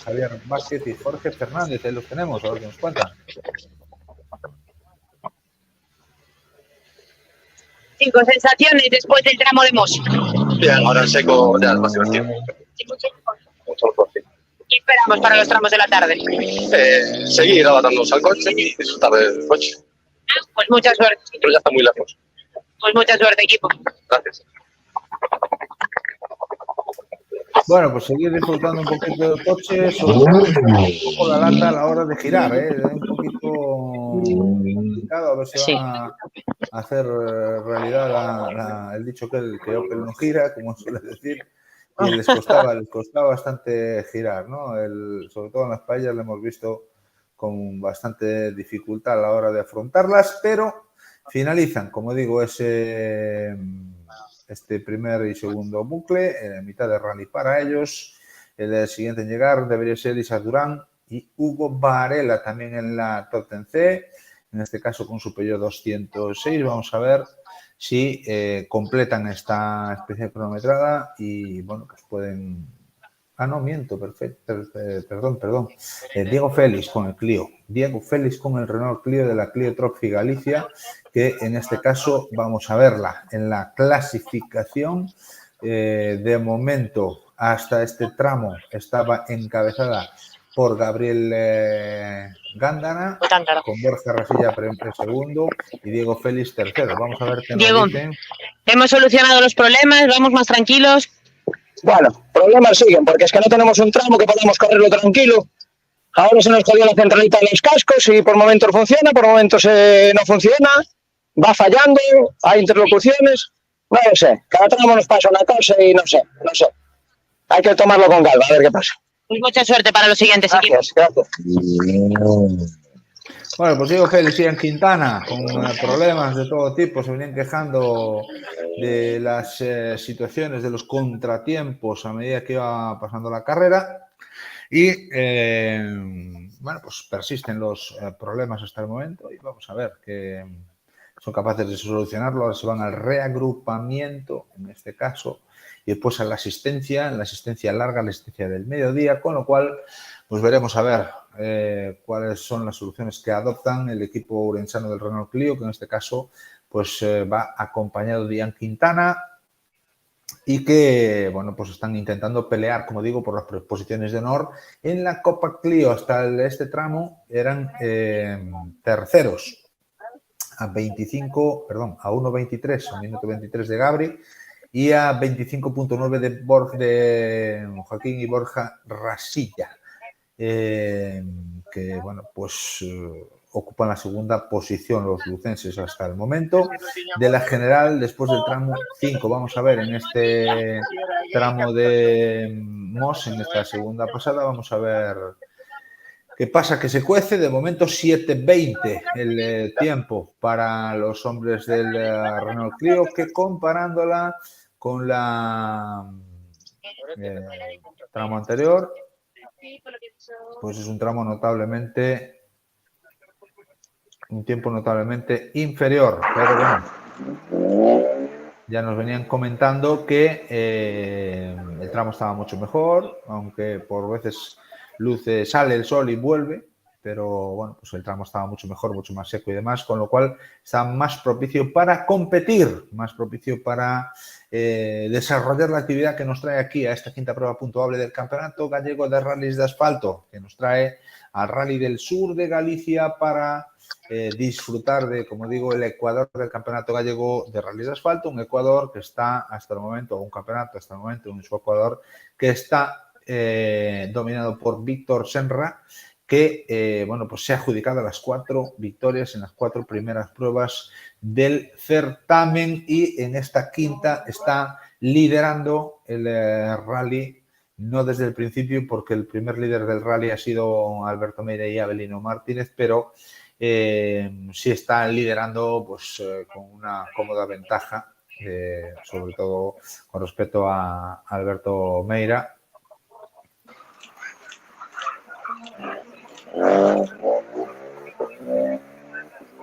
Javier Vázquez y Jorge Fernández. Ahí los tenemos, a ver qué nos cuentan. 5 sensaciones después del tramo de Mos. Bien, ahora en seco ya es más divertido. Mucho mejor, sí. ¿Qué esperamos para los tramos de la tarde? Seguir adaptándonos al coche y disfrutar del coche. Pues mucha suerte. Pero ya está muy lejos. Pues mucha suerte, equipo. Gracias. Bueno, pues seguir disfrutando un poquito del coche, sobre todo un poco la lata a la hora de girar, un poquito complicado, a ver si va a hacer realidad el dicho que Opel no gira, como suele decir, y les costaba bastante girar, ¿no? Sobre todo en las paellas lo hemos visto con bastante dificultad a la hora de afrontarlas, pero finalizan, como digo, este primer y segundo bucle, en mitad de rally para ellos. El siguiente en llegar debería ser Isaac Durán y Hugo Varela, también en la Top 10C, en este caso con su Peugeot 206. Vamos a ver si completan esta especie cronometrada y, bueno, pues pueden... Ah, no, miento, perfecto, perdón. Diego Félix con el Clio. Diego Félix con el Renault Clio de la Clio Trophy Galicia, que en este caso vamos a verla en la clasificación. De momento, hasta este tramo, estaba encabezada por Gabriel Gándara, con Borja Rasilla segundo y Diego Félix tercero. Vamos a ver qué nos dicen. Hemos solucionado los problemas, vamos más tranquilos. Bueno, problemas siguen, porque es que no tenemos un tramo que podamos correrlo tranquilo. Ahora se nos jodió la centralita de los cascos y por momentos funciona, por momentos no funciona, va fallando, hay interlocuciones, no lo sé. Cada tramo nos pasa una cosa y no sé. Hay que tomarlo con calma, a ver qué pasa. Pues mucha suerte para los siguientes equipos. Gracias. Bueno, pues Diego Félix y en Quintana, con problemas de todo tipo, se venían quejando de las situaciones, de los contratiempos a medida que iba pasando la carrera y, bueno, pues persisten los problemas hasta el momento y vamos a ver que son capaces de solucionarlo. Ahora se van al reagrupamiento, en este caso, y después a la asistencia larga, la asistencia del mediodía, con lo cual pues veremos a ver cuáles son las soluciones que adoptan el equipo urensano del Renault Clio, que en este caso pues va acompañado de Ian Quintana y que, bueno, pues están intentando pelear, como digo, por las posiciones de honor. En la Copa Clio hasta este tramo eran terceros a 1.23, a minuto 23 de Gabri, y a 25.9 de Joaquín y Borja Rasilla, que, bueno, pues ocupan la segunda posición los lucenses hasta el momento. De la general, después del tramo 5, vamos a ver en este tramo de Mos, en esta segunda pasada, vamos a ver qué pasa, que se cuece. De momento 7:20 el tiempo para los hombres del Renault Clio, que comparándola con la tramo anterior, pues es un tiempo notablemente inferior, pero bueno, ya nos venían comentando que el tramo estaba mucho mejor, aunque por veces sale el sol y vuelve, pero bueno, pues el tramo estaba mucho mejor, mucho más seco y demás, con lo cual está más propicio para competir, más propicio para desarrollar la actividad que nos trae aquí a esta quinta prueba puntuable del Campeonato Gallego de Rallys de Asfalto, que nos trae al Rally del Sur de Galicia para disfrutar de, como digo, el Ecuador del Campeonato Gallego de Rallys de Asfalto, un Ecuador que está hasta el momento, un campeonato hasta el momento, un Ecuador que está dominado por Víctor Senra, que bueno, pues se ha adjudicado las 4 victorias en las 4 primeras pruebas del certamen y en esta quinta está liderando el rally, no desde el principio porque el primer líder del rally ha sido Alberto Meira y Abelino Martínez, pero sí está liderando pues con una cómoda ventaja, sobre todo con respecto a Alberto Meira.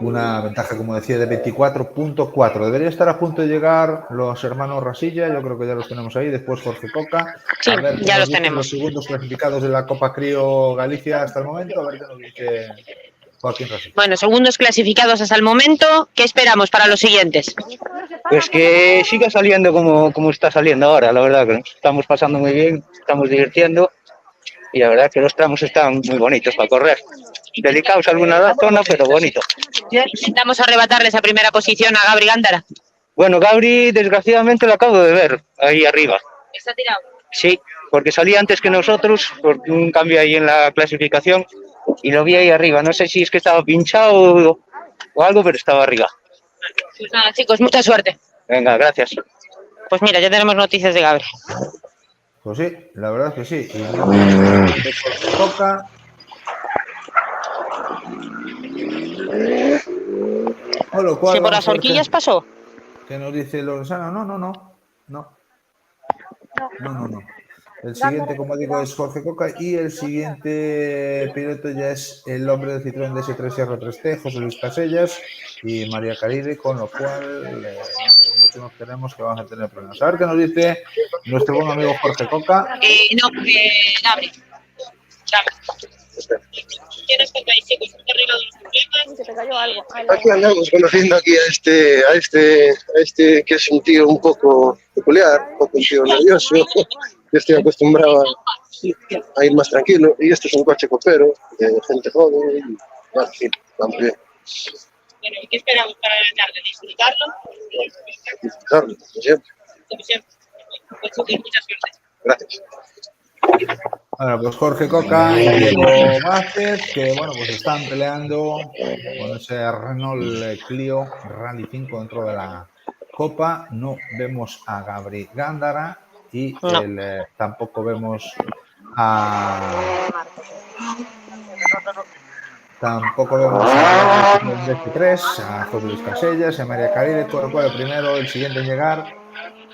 Una ventaja, como decía, de 24.4. Debería estar a punto de llegar los hermanos Rasilla, yo creo que ya los tenemos ahí, después Jorge Coca. Sí, a ver ya los dicen tenemos. Los segundos clasificados de la Copa Crío Galicia hasta el momento, a ver qué nos dice Joaquín Rasilla. Bueno, segundos clasificados hasta el momento. ¿Qué esperamos para los siguientes? Pues que siga saliendo como está saliendo ahora, la verdad que nos estamos pasando muy bien, estamos divirtiendo y la verdad que los tramos están muy bonitos para correr. Delicados alguna zona, pero bonito. Intentamos arrebatarle esa primera posición a Gabri Gándara. Bueno, Gabri, desgraciadamente lo acabo de ver ahí arriba. ¿Está tirado? Sí, porque salía antes que nosotros, por un cambio ahí en la clasificación, y lo vi ahí arriba. No sé si es que estaba pinchado o algo, pero estaba arriba. Pues nada, chicos, mucha suerte. Venga, gracias. Pues mira, ya tenemos noticias de Gabri. Pues sí, la verdad es que sí. Y Jorge Coca. Con lo cual, ¿Si por vamos las a ver horquillas pasó? ¿Qué nos dice Lorenzana? No. El siguiente, como digo, es Jorge Coca y el siguiente piloto ya es el hombre del Citroën DS3R3T, José Luis Casellas y María Caride, con lo cual mucho nos tenemos que vamos a tener problemas. A ver qué nos dice nuestro buen amigo Jorge Coca. Gabri. ¿Tienes que caer, chicos? ¿Te arreglado los problemas? Se te cayó algo. Aquí andamos conociendo aquí a este que es un tío un poco peculiar, un poco un tío nervioso. Yo estoy acostumbrado a ir más tranquilo y este es un coche copero de gente joven y en fin, vamos bien. Bueno, ¿y qué esperamos para la tarde? ¿Disfrutarlo? Disfrutarlo, como siempre. Como siempre. Pues mucha suerte. Gracias. Bueno, pues Jorge Coca y Diego Vázquez, que bueno, pues están peleando con ese Renault Clio Rally 5 dentro de la Copa. No vemos a Gabri Gándara y tampoco vemos a el 3, a José Luis Casellas, a María Caride, con lo cual el primero, el siguiente en llegar.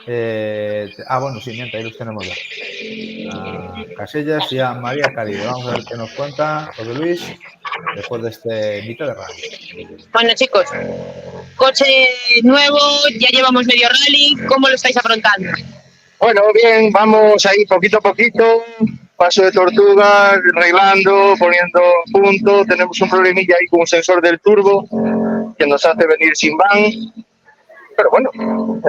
Bueno, sí, mientras ahí los tenemos ya. A Casellas y a María Caride. Vamos a ver qué nos cuenta José Luis después de este mitad de rally. Bueno, chicos, coche nuevo, ya llevamos medio rally. ¿Cómo lo estáis afrontando? Bueno, bien, vamos ahí poquito a poquito, paso de tortuga, arreglando, poniendo a punto. Tenemos un problemilla ahí con un sensor del turbo que nos hace venir sin van. Pero bueno,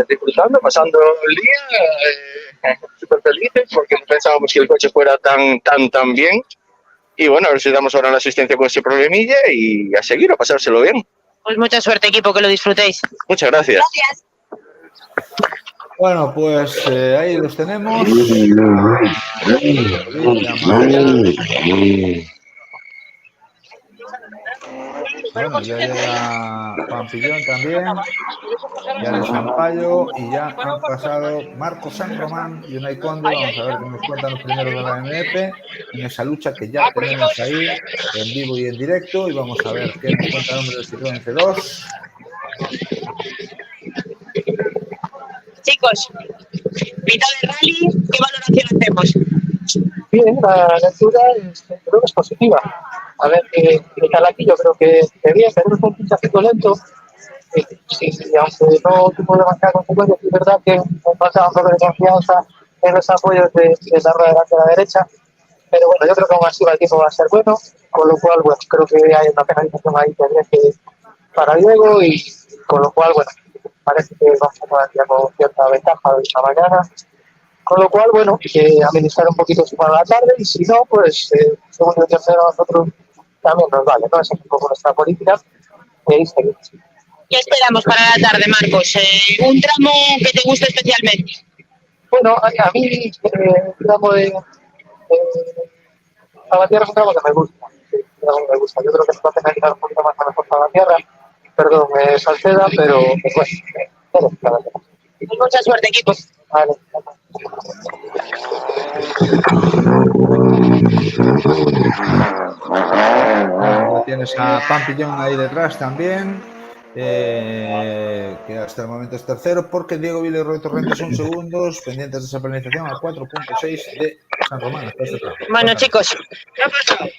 disfrutando, pasando el día, súper felices porque no pensábamos que el coche fuera tan bien. Y bueno, a ver si damos ahora la asistencia con ese problemilla y a seguir, a pasárselo bien. Pues mucha suerte, equipo, que lo disfrutéis. Muchas gracias. Gracias. Bueno, pues ahí los tenemos. Bueno, ya llega Pampillón también, ya de Sampaio y ya han pasado Marco San Román y Unai Conde. Vamos a ver qué nos cuentan los primeros de la MF en esa lucha que ya tenemos ahí en vivo y en directo, y vamos a ver qué nos cuenta el hombre del Citroën C2. Chicos, mitad de rally, ¿qué valoración hacemos? Bien, la lectura creo que es positiva. A ver qué tal aquí, yo creo que bien, tenemos un pinchacito lento. Sí, aunque no tuvo demasiada consecuencia, es verdad que nos falta un poco de confianza en los apoyos de la rueda delante de la derecha. Pero bueno, yo creo que aún así el tiempo va a ser bueno. con lo cual, bueno, creo que hay una penalización ahí que habría que para Diego y con lo cual, bueno, parece que vamos a poder ya con cierta ventaja de esta mañana. Con lo cual, bueno, que amenizar un poquito para la tarde y si no, pues segundo y tercero a nosotros también nos vale, ¿no? Esa es un poco nuestra política. Y ahí seguimos. ¿Qué esperamos para la tarde, Marcos? ¿Un tramo que te guste especialmente? Bueno, a mí el tramo de Salvatierra es un tramo que me gusta. Sí, un tramo que me gusta. Yo creo que se va a penalizar un poquito más a mejor Salvatierra. Perdón, Salceda, pero pues bueno, Salvatierra. Pues mucha suerte, equipo. Vale. Bueno, tienes a Pampillón ahí detrás también, que hasta el momento es tercero, porque Diego Vila y Roy Torrente son segundos, pendientes de esa penalización a 4.6 de San Román. Hasta este tramo. Bueno, chicos, ¿qué ha pasado?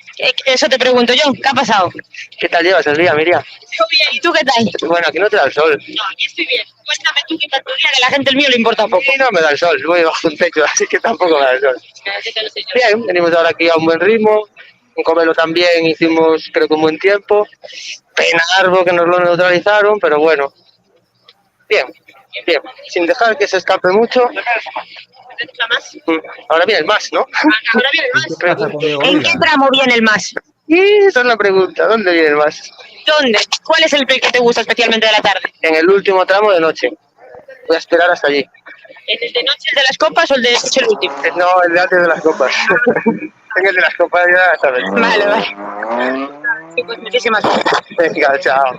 Eso te pregunto yo, ¿qué ha pasado? ¿Qué tal llevas el día, Miriam? Yo bien, ¿y tú qué tal? Bueno, aquí no te da el sol. No, aquí estoy bien. Cuéntame tú qué tal tu día, que la gente el mío le importa poco. Y no me da el sol, voy bajo un techo, así que tampoco me da el sol. Bien, venimos ahora aquí a un buen ritmo. En Comelo también hicimos, creo que un buen tiempo. Pena Arbo que nos lo neutralizaron, pero bueno. Bien, bien. Sin dejar que se escape mucho. Ahora viene el más, ¿no? Ahora viene el más. Pasa con Diego ¿En Vila. qué tramo viene el más? Y esa es la pregunta, ¿dónde viene el más? ¿Dónde? ¿Cuál es el que te gusta especialmente de la tarde? En el último tramo de noche. Voy a esperar hasta allí. ¿En el de noche, el de las copas o el de noche el último? No, el de antes de las copas. En el de las copas ya sabes. Vale, vale. Sí, pues muchísimas gracias. Venga, chao.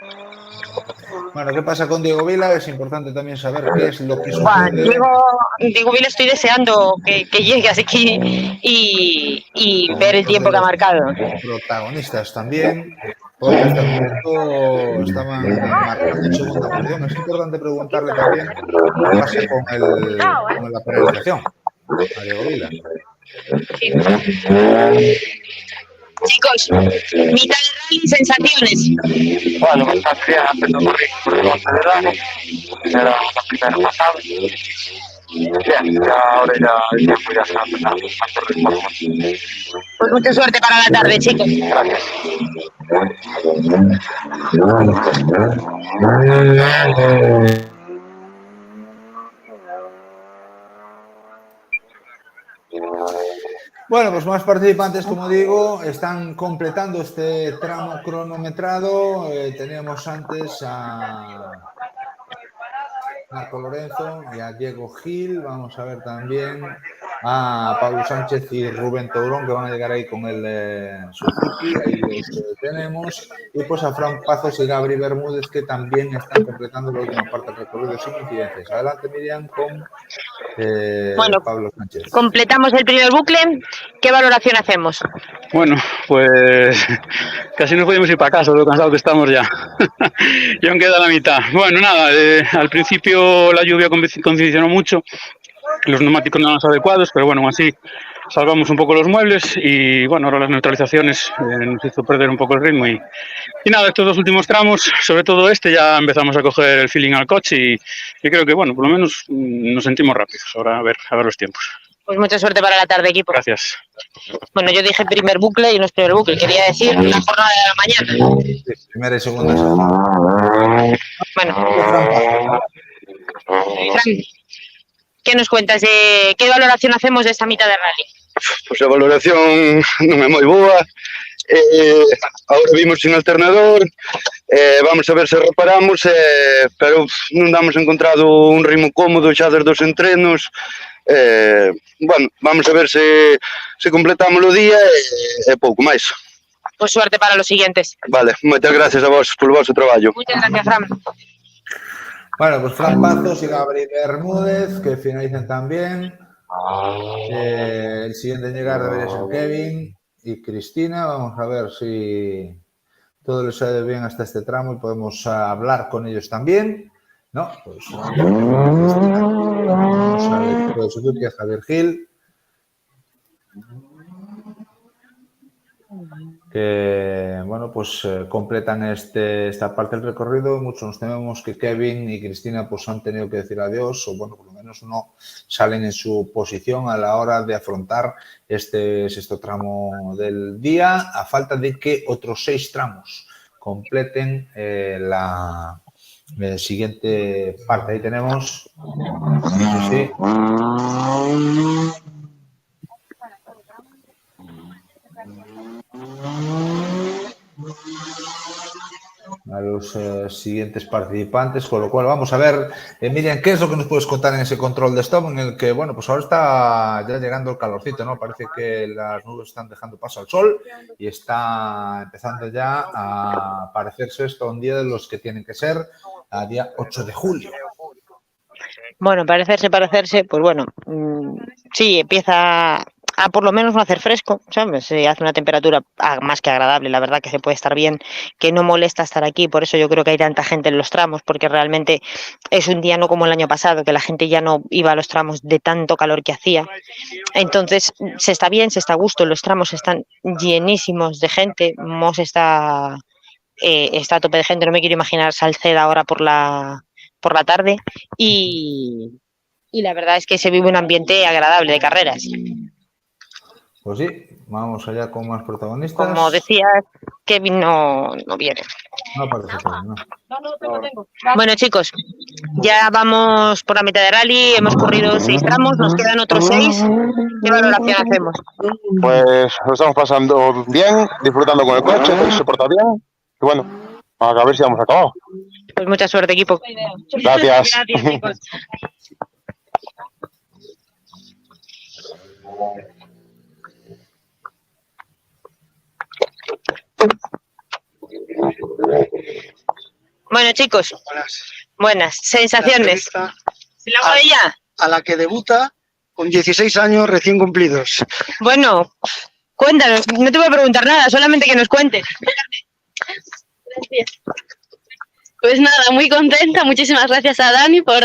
Bueno, ¿qué pasa con Diego Vila? Es importante también saber qué es lo que Buah, sucede. Diego Vila, estoy deseando que llegue así que y ver el tiempo que ha marcado. Protagonistas también, porque hasta el momento estaban marcando en segunda posición. Es importante preguntarle también qué pasa con la penalización a Diego Vila. Chicos, mitad de rally, sensaciones. Bueno, me está haciendo correr por el monte de Ramos. Era la primera pasada. Bien, ya ahora ya el tiempo ya se va a empezar a correr por más. Pues mucha suerte para la tarde, chicos. Gracias. Bueno, pues más participantes, como digo, están completando este tramo cronometrado. Teníamos antes a Marco Lorenzo y a Diego Gil. Vamos a ver también a Pablo Sánchez y Rubén Tourón, que van a llegar ahí con el Suzuki. Ahí los tenemos. Y pues a Fran Pazos y Gabri Bermúdez, que también están completando la última parte del recorrido sin incidencias. Adelante, Miriam, con Bueno, Pablo Sánchez. completamos el primer bucle. ¿Qué valoración hacemos? Bueno, pues casi no podemos ir para casa, lo cansado que estamos ya. Y aún queda la mitad. Bueno, nada, al principio la lluvia condicionó mucho, los neumáticos no eran los adecuados, pero bueno, aún así salvamos un poco los muebles y bueno, ahora las neutralizaciones nos hizo perder un poco el ritmo y nada, estos dos últimos tramos, sobre todo este, ya empezamos a coger el feeling al coche y creo que bueno, por lo menos nos sentimos rápidos. Ahora a ver los tiempos. Pues mucha suerte para la tarde, equipo. Gracias. Bueno, yo dije primer bucle y no es primer bucle, quería decir la jornada de la mañana. Primera y segunda sesión. Bueno, Fran, ¿qué nos cuentas de qué valoración hacemos de esta mitad de rally? Pois a valoración non é moi boa. Ahora vimos sin alternador, vamos a ver se reparamos, pero non damos encontrado un ritmo cómodo xa desde os entrenos. Bueno, vamos a ver se completamos o día e pouco máis. Pues suerte para los siguientes. Vale, moitas gracias a vos polo vosso traballo. Muchas gracias, Fran. Bueno, pues Fran Pazos y Gabriel Bermúdez, que finalicen también. El siguiente en llegar debería ser Kevin y Cristina. Vamos a ver si todo les sale bien hasta este tramo y podemos hablar con ellos también. No, pues vamos a ver todo Suzuki, a Javier Gil. Que bueno, pues completan esta parte del recorrido. Muchos nos tememos que Kevin y Cristina pues han tenido que decir adiós, o bueno, por lo menos menos no salen en su posición a la hora de afrontar este sexto tramo del día, a falta de que otros 6 tramos completen la siguiente parte. Ahí tenemos, sí, a los siguientes participantes, con lo cual vamos a ver, Miriam, ¿qué es lo que nos puedes contar en ese control de stop en el que, bueno, pues ahora está ya llegando el calorcito, ¿no? Parece que las nubes están dejando paso al sol y está empezando ya a parecerse esto a un día de los que tienen que ser, a día 8 de julio. Bueno, parecerse, pues bueno, sí, empieza a por lo menos no hacer fresco, ¿sabes? Se hace una temperatura más que agradable, la verdad que se puede estar bien, que no molesta estar aquí, por eso yo creo que hay tanta gente en los tramos, porque realmente es un día no como el año pasado, que la gente ya no iba a los tramos de tanto calor que hacía. Entonces, se está bien, se está a gusto, los tramos están llenísimos de gente, Mos está a tope de gente, no me quiero imaginar Salceda ahora por la tarde y la verdad es que se vive un ambiente agradable de carreras. Pues sí, vamos allá con más protagonistas. Como decías, Kevin no viene. No parece que no. Bueno, chicos, ya vamos por la mitad de rally, hemos corrido 6 tramos, nos quedan otros 6. ¿Qué valoración hacemos? Pues lo estamos pasando bien, disfrutando con el coche, que se porta bien. Y bueno, a ver si hemos acabado. Pues mucha suerte, equipo. Gracias. Gracias, chicos. Bueno, chicos, buenas sensaciones. ¿Se la hago ella? A la que debuta con 16 años recién cumplidos. Bueno, cuéntanos, no te voy a preguntar nada, solamente que nos cuentes. Gracias. Pues nada, muy contenta, muchísimas gracias a Dani por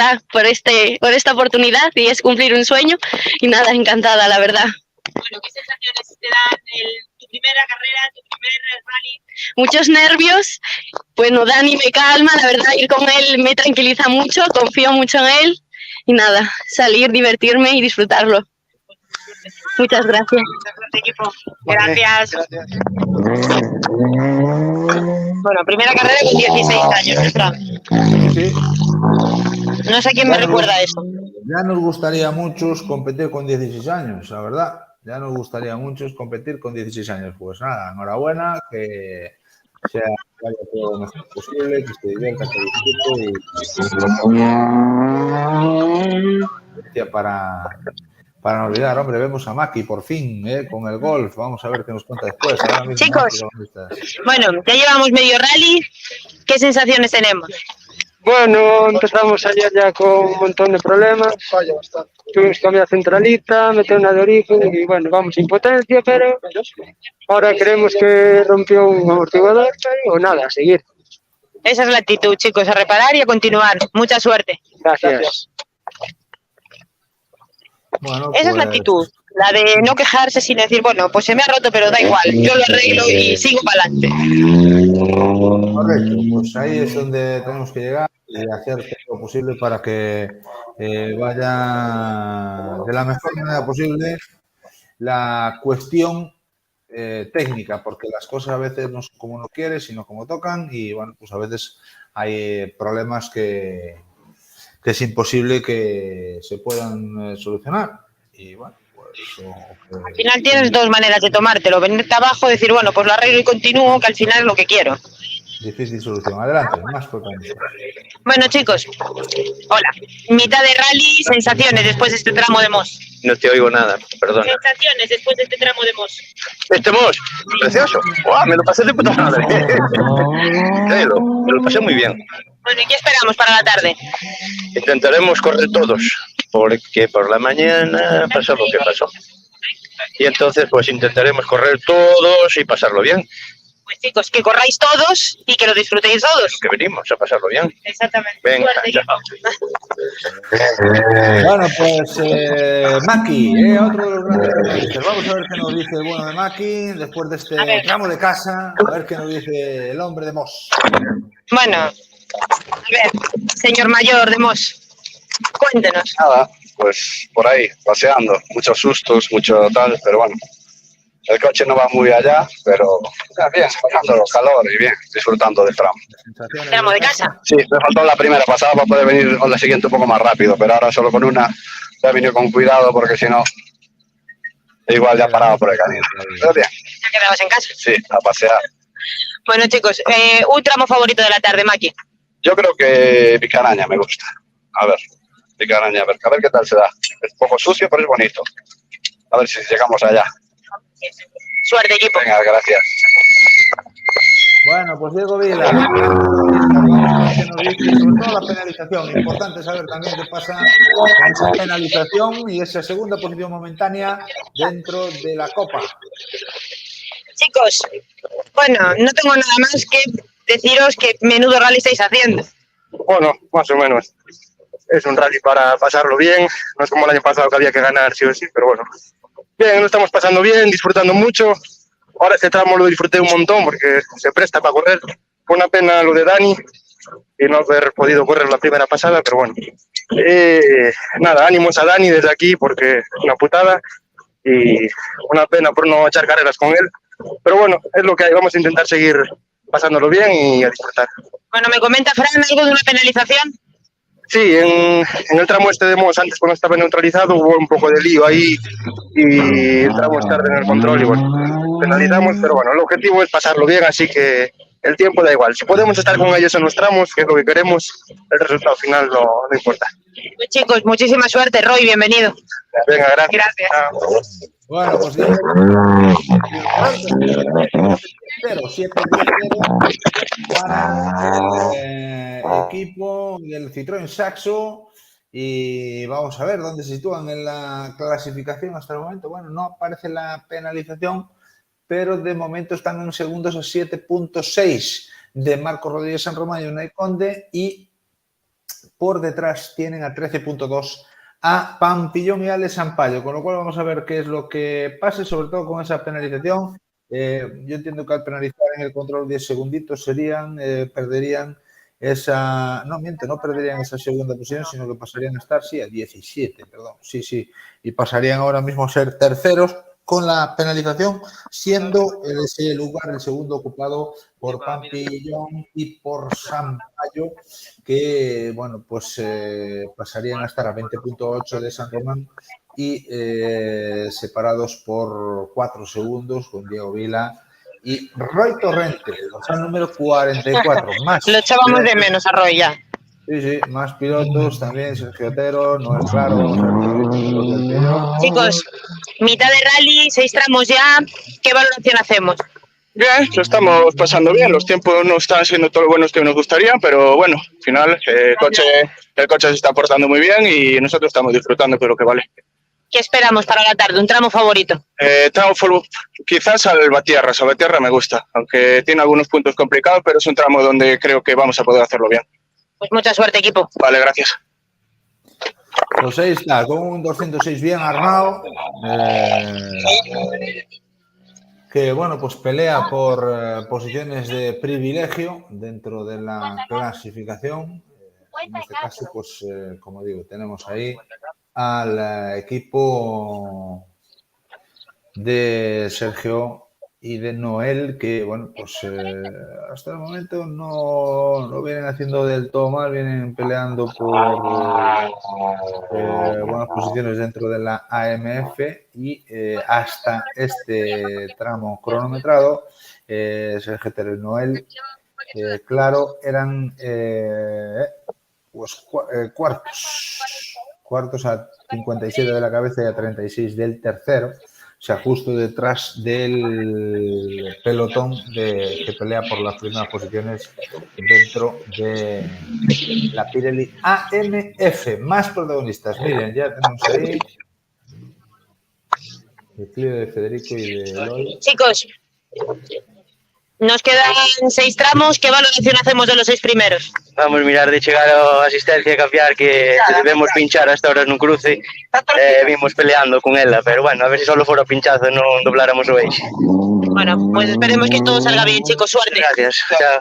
esta oportunidad y es cumplir un sueño y nada, encantada, la verdad. Bueno, ¿qué sensaciones te da tu primera carrera, tu primer rally? Muchos nervios, bueno, Dani me calma, la verdad, ir con él me tranquiliza mucho, confío mucho en él y nada, salir, divertirme y disfrutarlo. Muchas gracias. Gracias. Bueno, primera carrera con 16 años, ¿verdad? Sí. No sé a quién me recuerda eso. Ya nos gustaría a muchos competir con 16 años, la verdad. Ya nos gustaría a muchos competir con 16 años. Pues nada, enhorabuena, que sea vaya todo lo mejor posible, que se divierta, que disfrute y para no olvidar, hombre, vemos a Maki por fin, con el golf. Vamos a ver qué nos cuenta después. Chicos, bueno, ya llevamos medio rally. ¿Qué sensaciones tenemos? Bueno, empezamos ayer ya con un montón de problemas. Tuvimos que cambiar centralita, meter una de origen y bueno, vamos sin potencia, pero ahora creemos que rompió un amortiguador, pero nada, a seguir. Esa es la actitud, chicos, a reparar y a continuar. Mucha suerte. Gracias. Bueno, esa es la actitud, la de no quejarse sin decir, bueno, pues se me ha roto, pero da igual, yo lo arreglo y sigo para adelante. Correcto, pues ahí es donde tenemos que llegar y hacer todo lo posible para que vaya de la mejor manera posible la cuestión técnica, porque las cosas a veces no son como uno quiere, sino como tocan y bueno, pues a veces hay problemas que es imposible que se puedan solucionar. Y bueno, pues... Al final tienes 2 maneras de tomártelo, venirte abajo, decir, bueno, pues lo arreglo y continúo, que al final es lo que quiero. Difícil solución. Adelante, más protagonistas. Bueno, chicos, hola. Mitad de rally, sensaciones después de este tramo de Mos. No te oigo nada, perdona. Sensaciones después de este tramo de Mos. ¿Este Mos? Precioso. ¡Guau! Me lo pasé de puta madre. Créelo, me lo pasé muy bien. Bueno, ¿y qué esperamos para la tarde? Intentaremos correr todos, porque por la mañana pasó lo que pasó. Y entonces pues intentaremos correr todos y pasarlo bien. Pues chicos, que corráis todos y que lo disfrutéis todos. Que venimos a pasarlo bien. Exactamente. Venga, chao. Bueno, pues Maki, otro de los grandes protagonistas. Vamos a ver qué nos dice el bueno de Maki después de este tramo de casa. A ver qué nos dice el hombre de Mos. Bueno, a ver, señor mayor de Mos, cuéntenos. Nada, pues por ahí, paseando, muchos sustos, mucho tal, pero bueno, el coche no va muy allá, pero bien, pasando calor y bien, disfrutando del tramo. Tramo de casa. Sí, me faltó la primera pasada para poder venir con la siguiente un poco más rápido, pero ahora solo con una ya he venido con cuidado porque si no, igual ya paraba por el camino. Pero bien, ¿Te quedabas en casa? sí, a pasear. Bueno, chicos, un tramo favorito de la tarde, Maki. Yo creo que Picaraña me gusta. A ver, Picaraña, a ver qué tal se da. Es un poco sucio, pero es bonito. A ver si llegamos allá. Suerte, equipo. Venga, gracias. Bueno, pues Diego Vila, sobre todo la penalización. Importante saber también qué pasa con esa penalización y esa segunda posición momentánea dentro de la Copa. Chicos, bueno, no tengo nada más que deciros que menudo rally estáis haciendo. Bueno, más o menos. Es un rally para pasarlo bien. No es como el año pasado que había que ganar sí o sí, pero bueno. Bien, lo estamos pasando bien, disfrutando mucho. Ahora este tramo lo disfruté un montón porque se presta para correr. Fue una pena lo de Dani y no haber podido correr la primera pasada, pero bueno. Nada, ánimos a Dani desde aquí porque es una putada y una pena por no echar carreras con él. Pero bueno, es lo que hay. Vamos a intentar seguir pasándolo bien y a disfrutar. Bueno, me comenta Fran algo de una penalización. Sí, en el tramo este de Mos, antes cuando estaba neutralizado, hubo un poco de lío ahí y entramos tarde en el control y bueno, penalizamos, pero bueno, el objetivo es pasarlo bien, así que el tiempo da igual. Si podemos estar con ellos en los tramos, que es lo que queremos, el resultado final no importa. Pues chicos, muchísima suerte. Roy, bienvenido. Venga, gracias. Gracias. Bueno, pues 7-0 para el equipo del Citroën Saxo y vamos a ver dónde se sitúan en la clasificación hasta el momento. Bueno, no aparece la penalización, pero de momento están en segundos a 7.6 de Marcos Rodríguez San Román y Unai Conde y por detrás tienen a 13.2 a Pampillón y Ale Sampaio, con lo cual vamos a ver qué es lo que pase, sobre todo con esa penalización. Yo entiendo que al penalizar en el control 10 segunditos perderían esa... No, miento, no perderían esa segunda posición, sino que pasarían a estar, sí, a 17, perdón, sí, y pasarían ahora mismo a ser terceros con la penalización, siendo ese lugar el segundo ocupado por Pampillón y por Sampaio, que, bueno, pues pasarían a estar a 20.8 de San Román y separados por 4 segundos con Diego Vila y Roy Torrente, o sea, el número 44. Más lo echábamos de menos a Roy ya. Sí, más pilotos también, Sergio Otero, Noel Claro. Chicos, mitad de rally, 6 tramos ya, ¿qué valoración hacemos? Bien, lo estamos pasando bien, los tiempos no están siendo todo lo buenos que nos gustaría, pero bueno, al final el coche se está portando muy bien y nosotros estamos disfrutando de lo que vale. ¿Qué esperamos para la tarde? ¿Un tramo favorito? Quizás al Batierra me gusta, aunque tiene algunos puntos complicados, pero es un tramo donde creo que vamos a poder hacerlo bien. Pues mucha suerte, equipo. Vale, gracias. Pues ahí está, con un 206 bien armado, que bueno, pues pelea por posiciones de privilegio dentro de la clasificación. En este caso, pues como digo, tenemos ahí al equipo de Sergio y de Noel, que bueno, pues hasta el momento no vienen haciendo del todo mal, vienen peleando por buenas posiciones dentro de la AMF y hasta este tramo cronometrado, Sergio y Noel, claro, eran pues cuartos a 57 de la cabeza y a 36 del tercero. O sea, justo detrás del pelotón que pelea por las primeras posiciones dentro de la Pirelli AMF. Más protagonistas. Miren, ya tenemos ahí el Clio de Federico y de Eloy. Chicos, nos quedan 6 tramos. ¿Qué valoración hacemos de los 6 primeros? Vamos a mirar de chegar a asistencia a cambiar, que debemos pinchar hasta ahora nun cruce. Vimos peleando con ela, pero bueno, a ver si solo fora pinchazo non dobláramos o eixe. Bueno, pues esperemos que todo salga bien, chicos. Suerte. Gracias. Chao.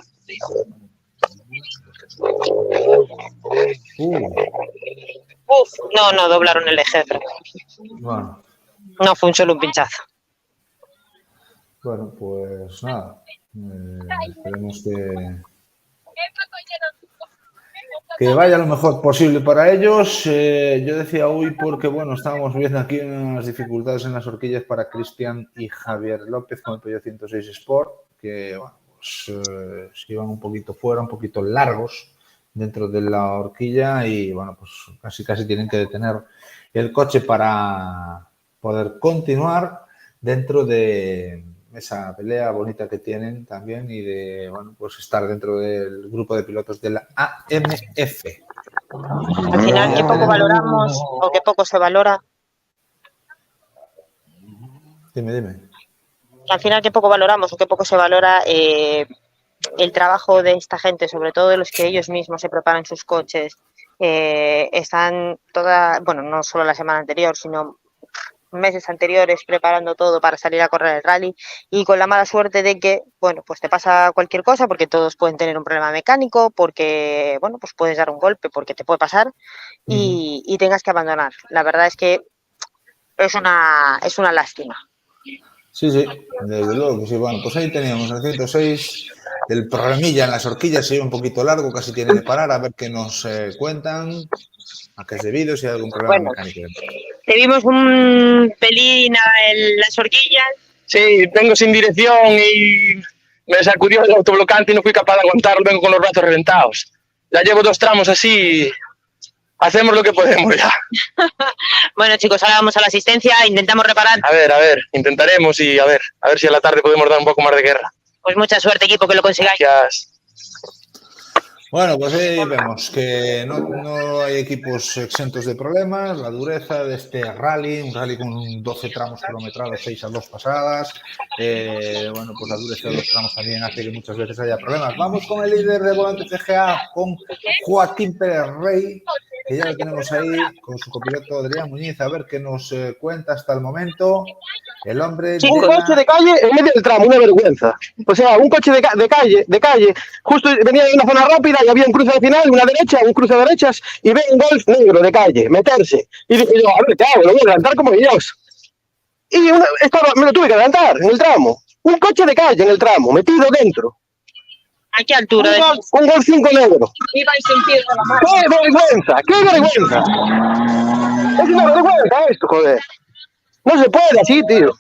Uf, no doblaron el eje. Bueno, No, fue solo un pinchazo. bueno, pues nada. Esperemos que vaya lo mejor posible para ellos. Yo decía hoy porque, bueno, estábamos viendo aquí unas dificultades en las horquillas para Cristian y Javier López con el Peugeot 106 Sport, que, bueno, pues se iban un poquito fuera, un poquito largos dentro de la horquilla y, bueno, pues casi tienen que detener el coche para poder continuar dentro de esa pelea bonita que tienen también y de, bueno, pues estar dentro del grupo de pilotos de la AMF. Al final, qué poco valoramos o qué poco se valora. Dime. Al final, qué poco valoramos o qué poco se valora el trabajo de esta gente, sobre todo de los que ellos mismos se preparan sus coches. Están bueno, no solo la semana anterior, sino meses anteriores preparando todo para salir a correr el rally y con la mala suerte de que, bueno, pues te pasa cualquier cosa porque todos pueden tener un problema mecánico, porque, bueno, pues puedes dar un golpe porque te puede pasar y tengas que abandonar. La verdad es que es una lástima. Sí, desde luego que sí. Bueno, pues ahí teníamos el 106, el problemilla en las horquillas, se iba un poquito largo, casi tiene que parar, a ver qué nos cuentan, a qué es debido, si hay algún problema mecánico. Te vimos un pelín en las horquillas. Sí, vengo sin dirección y me sacudió el autoblocante y no fui capaz de aguantarlo, vengo con los brazos reventados. Ya llevo 2 tramos así, hacemos lo que podemos ya. Bueno, chicos, ahora vamos a la asistencia, intentamos reparar. A ver, intentaremos y a ver si a la tarde podemos dar un poco más de guerra. Pues mucha suerte, equipo, que lo consigáis. Gracias. Bueno, pues ahí vemos que no hay equipos exentos de problemas, la dureza de este rally, un rally con 12 tramos kilometrados, 6 a 2 pasadas, bueno, pues la dureza de los tramos también hace que muchas veces haya problemas. Vamos con el líder de Volante CGA, con Joaquín Pérez Rey, que ya lo tenemos ahí con su copiloto Adrián Muñiz, a ver qué nos cuenta hasta el momento. El hombre Un coche de calle en medio del tramo, una vergüenza. O sea, un coche de calle, justo venía de una zona rápida y había un cruce al final, una derecha, un cruce de derechas, y ve un Golf negro de calle, meterse. Y dije yo, a ver, ¿qué hago? Lo voy a adelantar como Dios. Y me lo tuve que adelantar en el tramo. Un coche de calle en el tramo, metido dentro. ¿A qué altura? Un Golf 5 negro. Iba a sentir la mano. ¡Qué vergüenza! ¡Qué vergüenza! Es una vergüenza esto, joder. No se puede así, tío.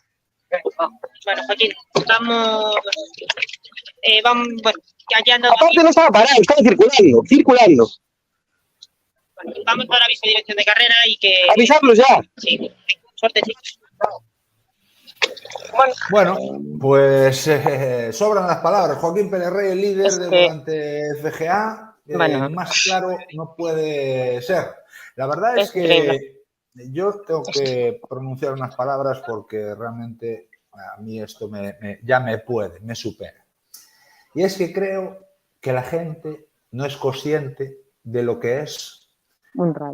Bueno, Joaquín, vamos, bueno, ya ando. Aparte no estaba parado, estaba circulando. Bueno, vamos para aviso de dirección de carrera y que... Avisarlos ya. Sí, suerte, chicos. Bueno, pues sobran las palabras. Joaquín Pérez Rey, el líder de Volante CGA, más claro no puede ser. La verdad es que increíble. yo tengo que pronunciar unas palabras porque realmente a mí esto ya me supera. Y es que creo que la gente no es consciente de lo que es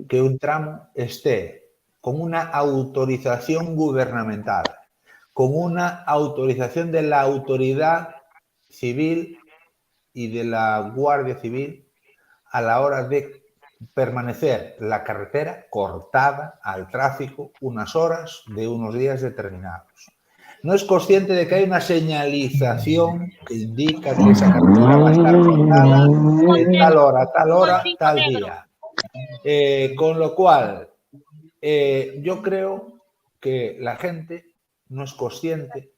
que un tramo esté con una autorización gubernamental, con una autorización de la autoridad civil y de la Guardia Civil a la hora de permanecer la carretera cortada al tráfico unas horas de unos días determinados. No es consciente de que hay una señalización que indica que esa carretera va a estar cortada en tal hora, tal día. Con lo cual, yo creo que la gente no es consciente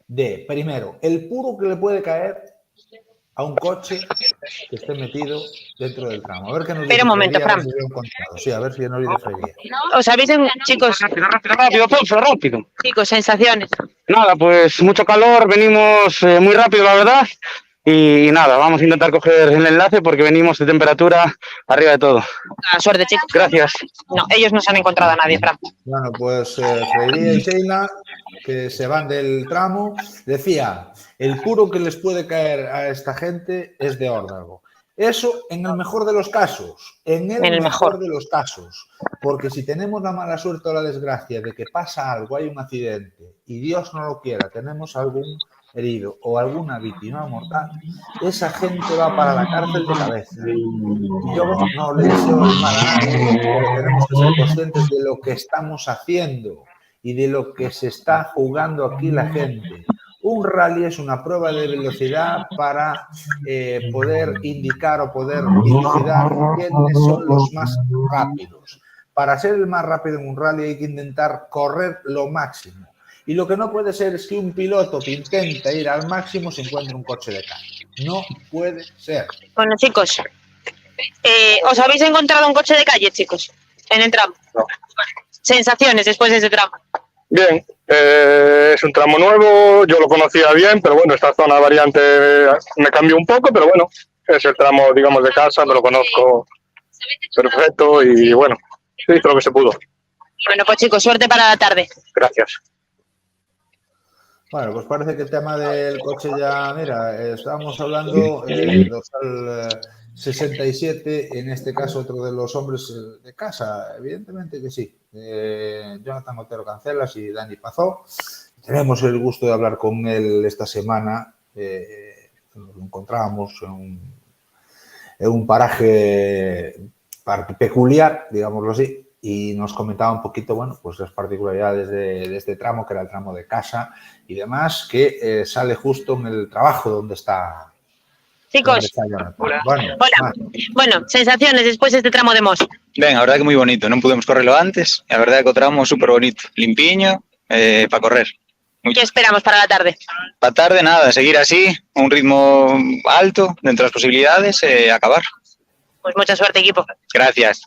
de, primero, el puro que le puede caer a un coche que esté metido dentro del tramo. A ver qué nos dice. Pero un momento, Fran. Sí, a ver si nos dice Freiría. ¿Os avisen, chicos? Rápido. Chicos, sensaciones. Nada, pues mucho calor, venimos muy rápido, la verdad. Y nada, vamos a intentar coger el enlace porque venimos de temperatura arriba de todo. Suerte, chicos. Gracias. No, ellos no se han encontrado a nadie, Fran. Bueno, pues Freiría y Sheila, que se van del tramo, decía, el puro que les puede caer a esta gente es de órdago. Eso en el mejor de los casos, en el mejor de los casos, porque si tenemos la mala suerte o la desgracia de que pasa algo, hay un accidente y Dios no lo quiera, tenemos algún herido o alguna víctima mortal, esa gente va para la cárcel de cabeza. Y yo no le deseo el mal a nadie, pero tenemos que ser conscientes de lo que estamos haciendo y de lo que se está jugando aquí la gente. Un rally es una prueba de velocidad para poder indicar o poder dilucidar quiénes son los más rápidos. Para ser el más rápido en un rally hay que intentar correr lo máximo. Y lo que no puede ser es que un piloto que intenta ir al máximo se encuentre un coche de calle. No puede ser. Bueno, chicos, ¿os habéis encontrado un coche de calle, chicos, en el tramo? No. Sensaciones después de ese tramo. Bien, es un tramo nuevo, yo lo conocía bien, pero bueno, esta zona variante me cambió un poco, pero bueno, es el tramo, digamos, de casa, me lo conozco perfecto y bueno, se hizo lo que se pudo. Bueno, pues chicos, suerte para la tarde. Gracias. Bueno, pues parece que el tema del coche ya, mira, estábamos hablando del dorsal 67, en este caso otro de los hombres de casa, evidentemente que sí. Jonathan Otero Cancelas y Dani Pazó. Tenemos el gusto de hablar con él esta semana. Nos encontrábamos en un paraje peculiar, digámoslo así, y nos comentaba un poquito, bueno, pues las particularidades de este tramo, que era el tramo de casa y demás, que sale justo en el trabajo donde está. Chicos, bueno, sensaciones después de este tramo de Mos. Ben, a verdad que moi bonito, non pudemos correlo antes, a verdade que o tramo super bonito, limpiño, para correr. ¿Qué esperamos para la tarde? Para tarde nada, seguir así, a un ritmo alto, dentro das posibilidades, e acabar. Pues mucha suerte, equipo. Gracias.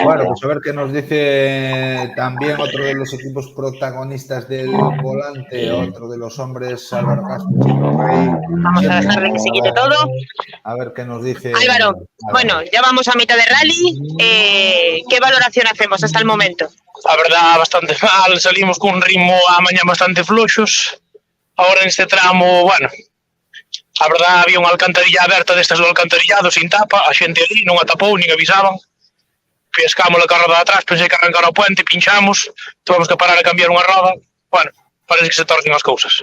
Bueno, pues a ver qué nos dice también otro de los equipos protagonistas del volante, otro de los hombres, Álvaro Castro. Vamos a dejarle que se quite todo. A ver qué nos dice Álvaro. Bueno, ya vamos a mitad de rally. ¿Qué valoración hacemos hasta el momento? A verdad, bastante mal. Salimos con un ritmo a mañá bastante floxos. Ahora neste tramo, bueno, a verdad había unha alcantarilla aberta destas do alcantarillado sin tapa, a xente ali non a tapou, nin avisaban. Pescamos a carroda de atrás, pensei que arrancar o puente, pinchamos, tuvimos que parar a cambiar unha roda. Bueno, parece que se torcen as cousas.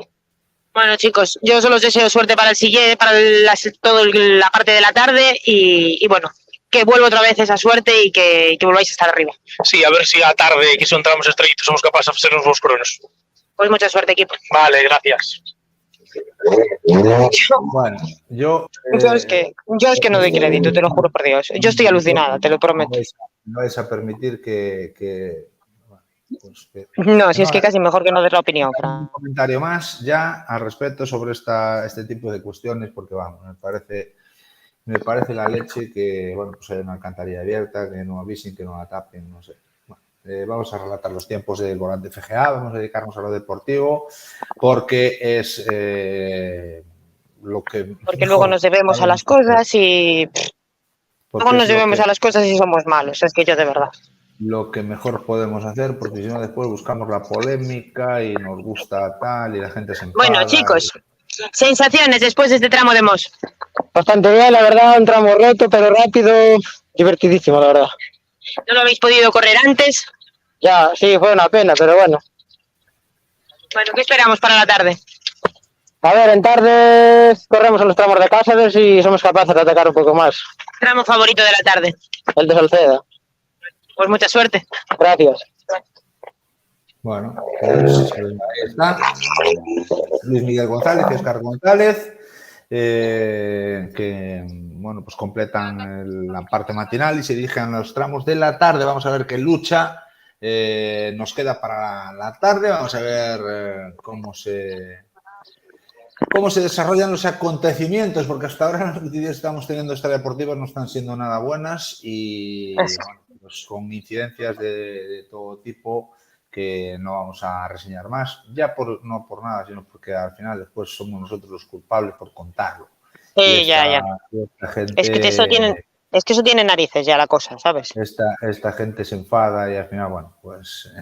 Bueno, chicos, yo solo os deseo suerte para el siguiente, para toda la parte de la tarde y bueno, que vuelva otra vez esa suerte y que volváis a estar arriba. Sí, a ver si a tarde, que son tramos estreitos, somos capaces de facer uns bons cronos. Pues mucha suerte, equipo. Vale, gracias. Bueno, yo es que no doy crédito, te lo juro por Dios. Yo estoy alucinada, te lo prometo. No vais a permitir que no, si es que casi mejor que no des la opinión, Fran. Un comentario más ya al respecto sobre este tipo de cuestiones, porque vamos, me parece la leche que, bueno, pues haya una alcantarilla abierta, que no avisen, que no la tapen, no sé. Bueno, vamos a relatar los tiempos del volante FGA, vamos a dedicarnos a lo deportivo, porque es lo que... Porque luego nos debemos a las cosas y... Luego nos debemos a las cosas y somos malos, es que yo de verdad. Lo que mejor podemos hacer, porque si no después buscamos la polémica y nos gusta tal y la gente se enfada. Bueno, chicos, sensaciones después de este tramo de Mos. Bastante bien, la verdad, un tramo roto, pero rápido, divertidísimo, la verdad. ¿No lo habéis podido correr antes? Ya, sí, fue una pena, pero bueno. Bueno, ¿qué esperamos para la tarde? A ver, en tardes corremos en los tramos de casa, a ver si somos capaces de atacar un poco más. ¿Tramo favorito de la tarde? El de Salceda. Pues mucha suerte. Gracias. Bueno, pues ahí está. Luis Miguel González y Óscar González, que bueno, pues completan la parte matinal y se dirigen a los tramos de la tarde. Vamos a ver qué lucha nos queda para la tarde. Vamos a ver cómo se desarrollan los acontecimientos, porque hasta ahora las noticias que estamos teniendo extradeportivas no están siendo nada buenas y bueno, pues con incidencias de todo tipo que no vamos a reseñar más, ya no por nada, sino porque al final después somos nosotros los culpables por contarlo. Sí, ya. Gente, es que eso tiene narices ya la cosa, ¿sabes? Esta gente se enfada y al final, bueno, pues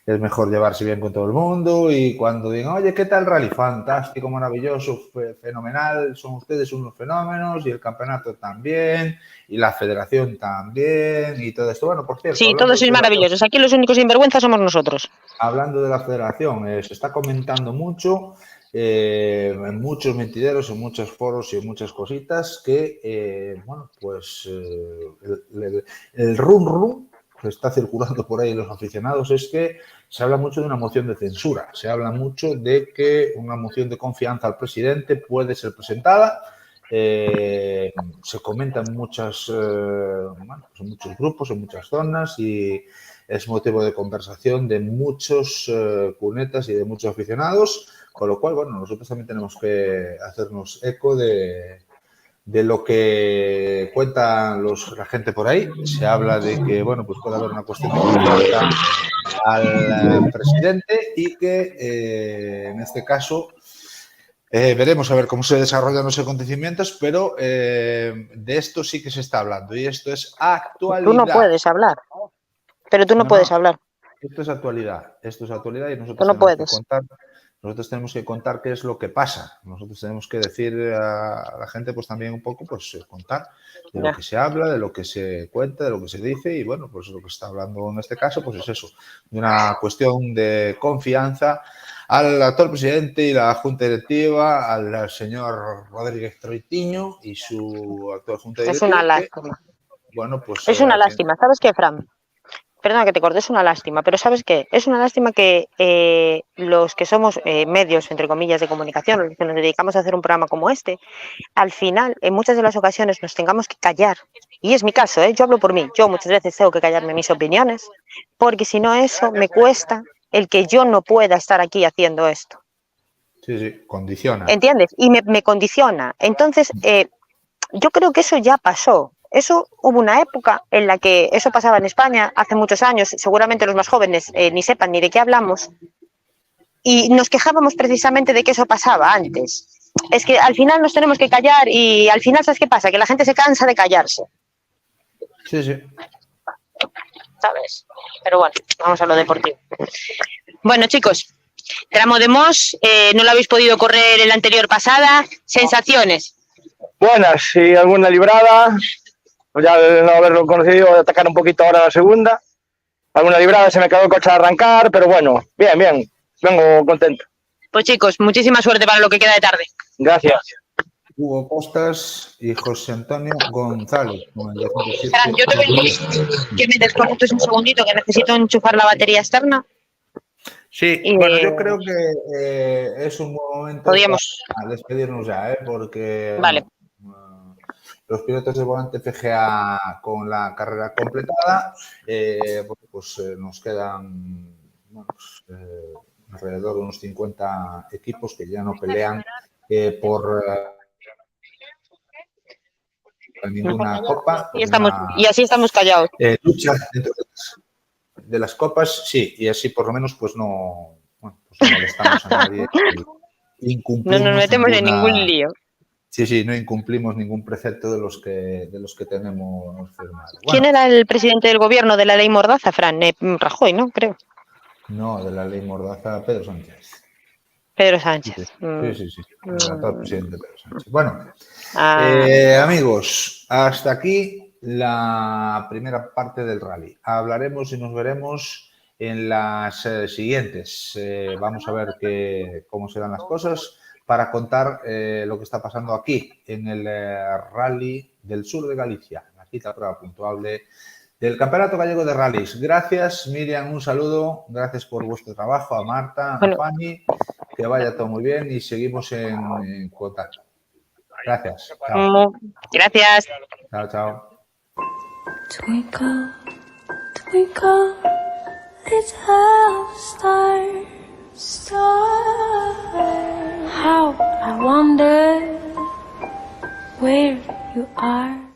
es mejor llevarse bien con todo el mundo y cuando digan, oye, ¿qué tal rally? Fantástico, maravilloso, fenomenal, son ustedes unos fenómenos y el campeonato también y la federación también y todo esto. Bueno, por cierto. Sí, todos sois maravillosos. Aquí los únicos sinvergüenzas somos nosotros. Hablando de la federación, se está comentando mucho en muchos mentideros, en muchos foros y en muchas cositas que, bueno, pues el rum que está circulando por ahí los aficionados es que se habla mucho de una moción de censura, se habla mucho de que una moción de confianza al presidente puede ser presentada, se comenta en muchos grupos, en muchas zonas y es motivo de conversación de muchos cunetas y de muchos aficionados, con lo cual, bueno, nosotros también tenemos que hacernos eco de lo que cuentan la gente por ahí. Se habla de que, bueno, pues puede haber una cuestión de confianza al presidente y que, en este caso, veremos a ver cómo se desarrollan los acontecimientos, pero de esto sí que se está hablando y esto es actualidad. Tú no puedes hablar, pero tú no puedes hablar. Esto es actualidad y nosotros tú no puedes. Nosotros tenemos que contar qué es lo que pasa. Nosotros tenemos que decir a la gente, pues también un poco, pues contar de lo que se habla, de lo que se cuenta, de lo que se dice y, bueno, pues lo que se está hablando en este caso, pues es eso, de una cuestión de confianza al actual presidente y la junta directiva, al señor Rodríguez Troitiño y su actual junta directiva. Es una lástima. Bueno, pues... Es una lástima. ¿Sabes qué, Fran? Perdona que te corte, es una lástima, pero ¿sabes qué? Es una lástima que los que somos medios, entre comillas, de comunicación, los que nos dedicamos a hacer un programa como este, al final, en muchas de las ocasiones nos tengamos que callar. Y es mi caso, yo hablo por mí. Yo muchas veces tengo que callarme mis opiniones, porque si no eso me cuesta el que yo no pueda estar aquí haciendo esto. Sí, condiciona. ¿Entiendes? Y me condiciona. Entonces, yo creo que eso ya pasó. Eso hubo una época en la que eso pasaba en España hace muchos años, seguramente los más jóvenes ni sepan ni de qué hablamos, y nos quejábamos precisamente de que eso pasaba antes. Es que al final nos tenemos que callar y al final, ¿sabes qué pasa? Que la gente se cansa de callarse. Sí. ¿Sabes? Pero bueno, vamos a lo deportivo. Bueno, chicos, tramo de Mos, no lo habéis podido correr en la anterior pasada. Sensaciones. Buenas, y alguna librada. Ya al no haberlo conocido, voy a atacar un poquito ahora la segunda. Alguna librada, se me quedó el coche a arrancar, pero bueno, bien, vengo contento. Pues chicos, muchísima suerte para lo que queda de tarde. Gracias. Hugo Costas y José Antonio González. Fran, yo te voy a decir que me desconectes un segundito, que necesito enchufar la batería externa. Sí, bueno, yo creo que es un buen momento para despedirnos ya, porque... Vale. Los pilotos de Volante FGA con la carrera completada, pues nos quedan alrededor de unos 50 equipos que ya no pelean por ninguna copa. Y así estamos callados. Lucha dentro de las copas, sí, y así por lo menos pues no molestamos a nadie. No nos metemos en ningún lío. Sí, no incumplimos ningún precepto de los que tenemos firmados. Bueno, ¿quién era el presidente del gobierno de la ley Mordaza, Fran? Rajoy, ¿no? Creo. No, de la ley Mordaza, Pedro Sánchez. Pedro Sánchez. Sí. El actual presidente Pedro Sánchez. Bueno, amigos, hasta aquí la primera parte del rally. Hablaremos y nos veremos en las siguientes. Vamos a ver cómo se dan las cosas, para contar lo que está pasando aquí en el Rally del Sur de Galicia, la cita prueba puntuable del Campeonato Gallego de Rallys. Gracias, Miriam, un saludo, gracias por vuestro trabajo, a Marta, a Fanny, que vaya todo muy bien y seguimos en contacto. Gracias. Chao. Gracias. Chao. Twinkle, twinkle, little star, how I wonder where you are.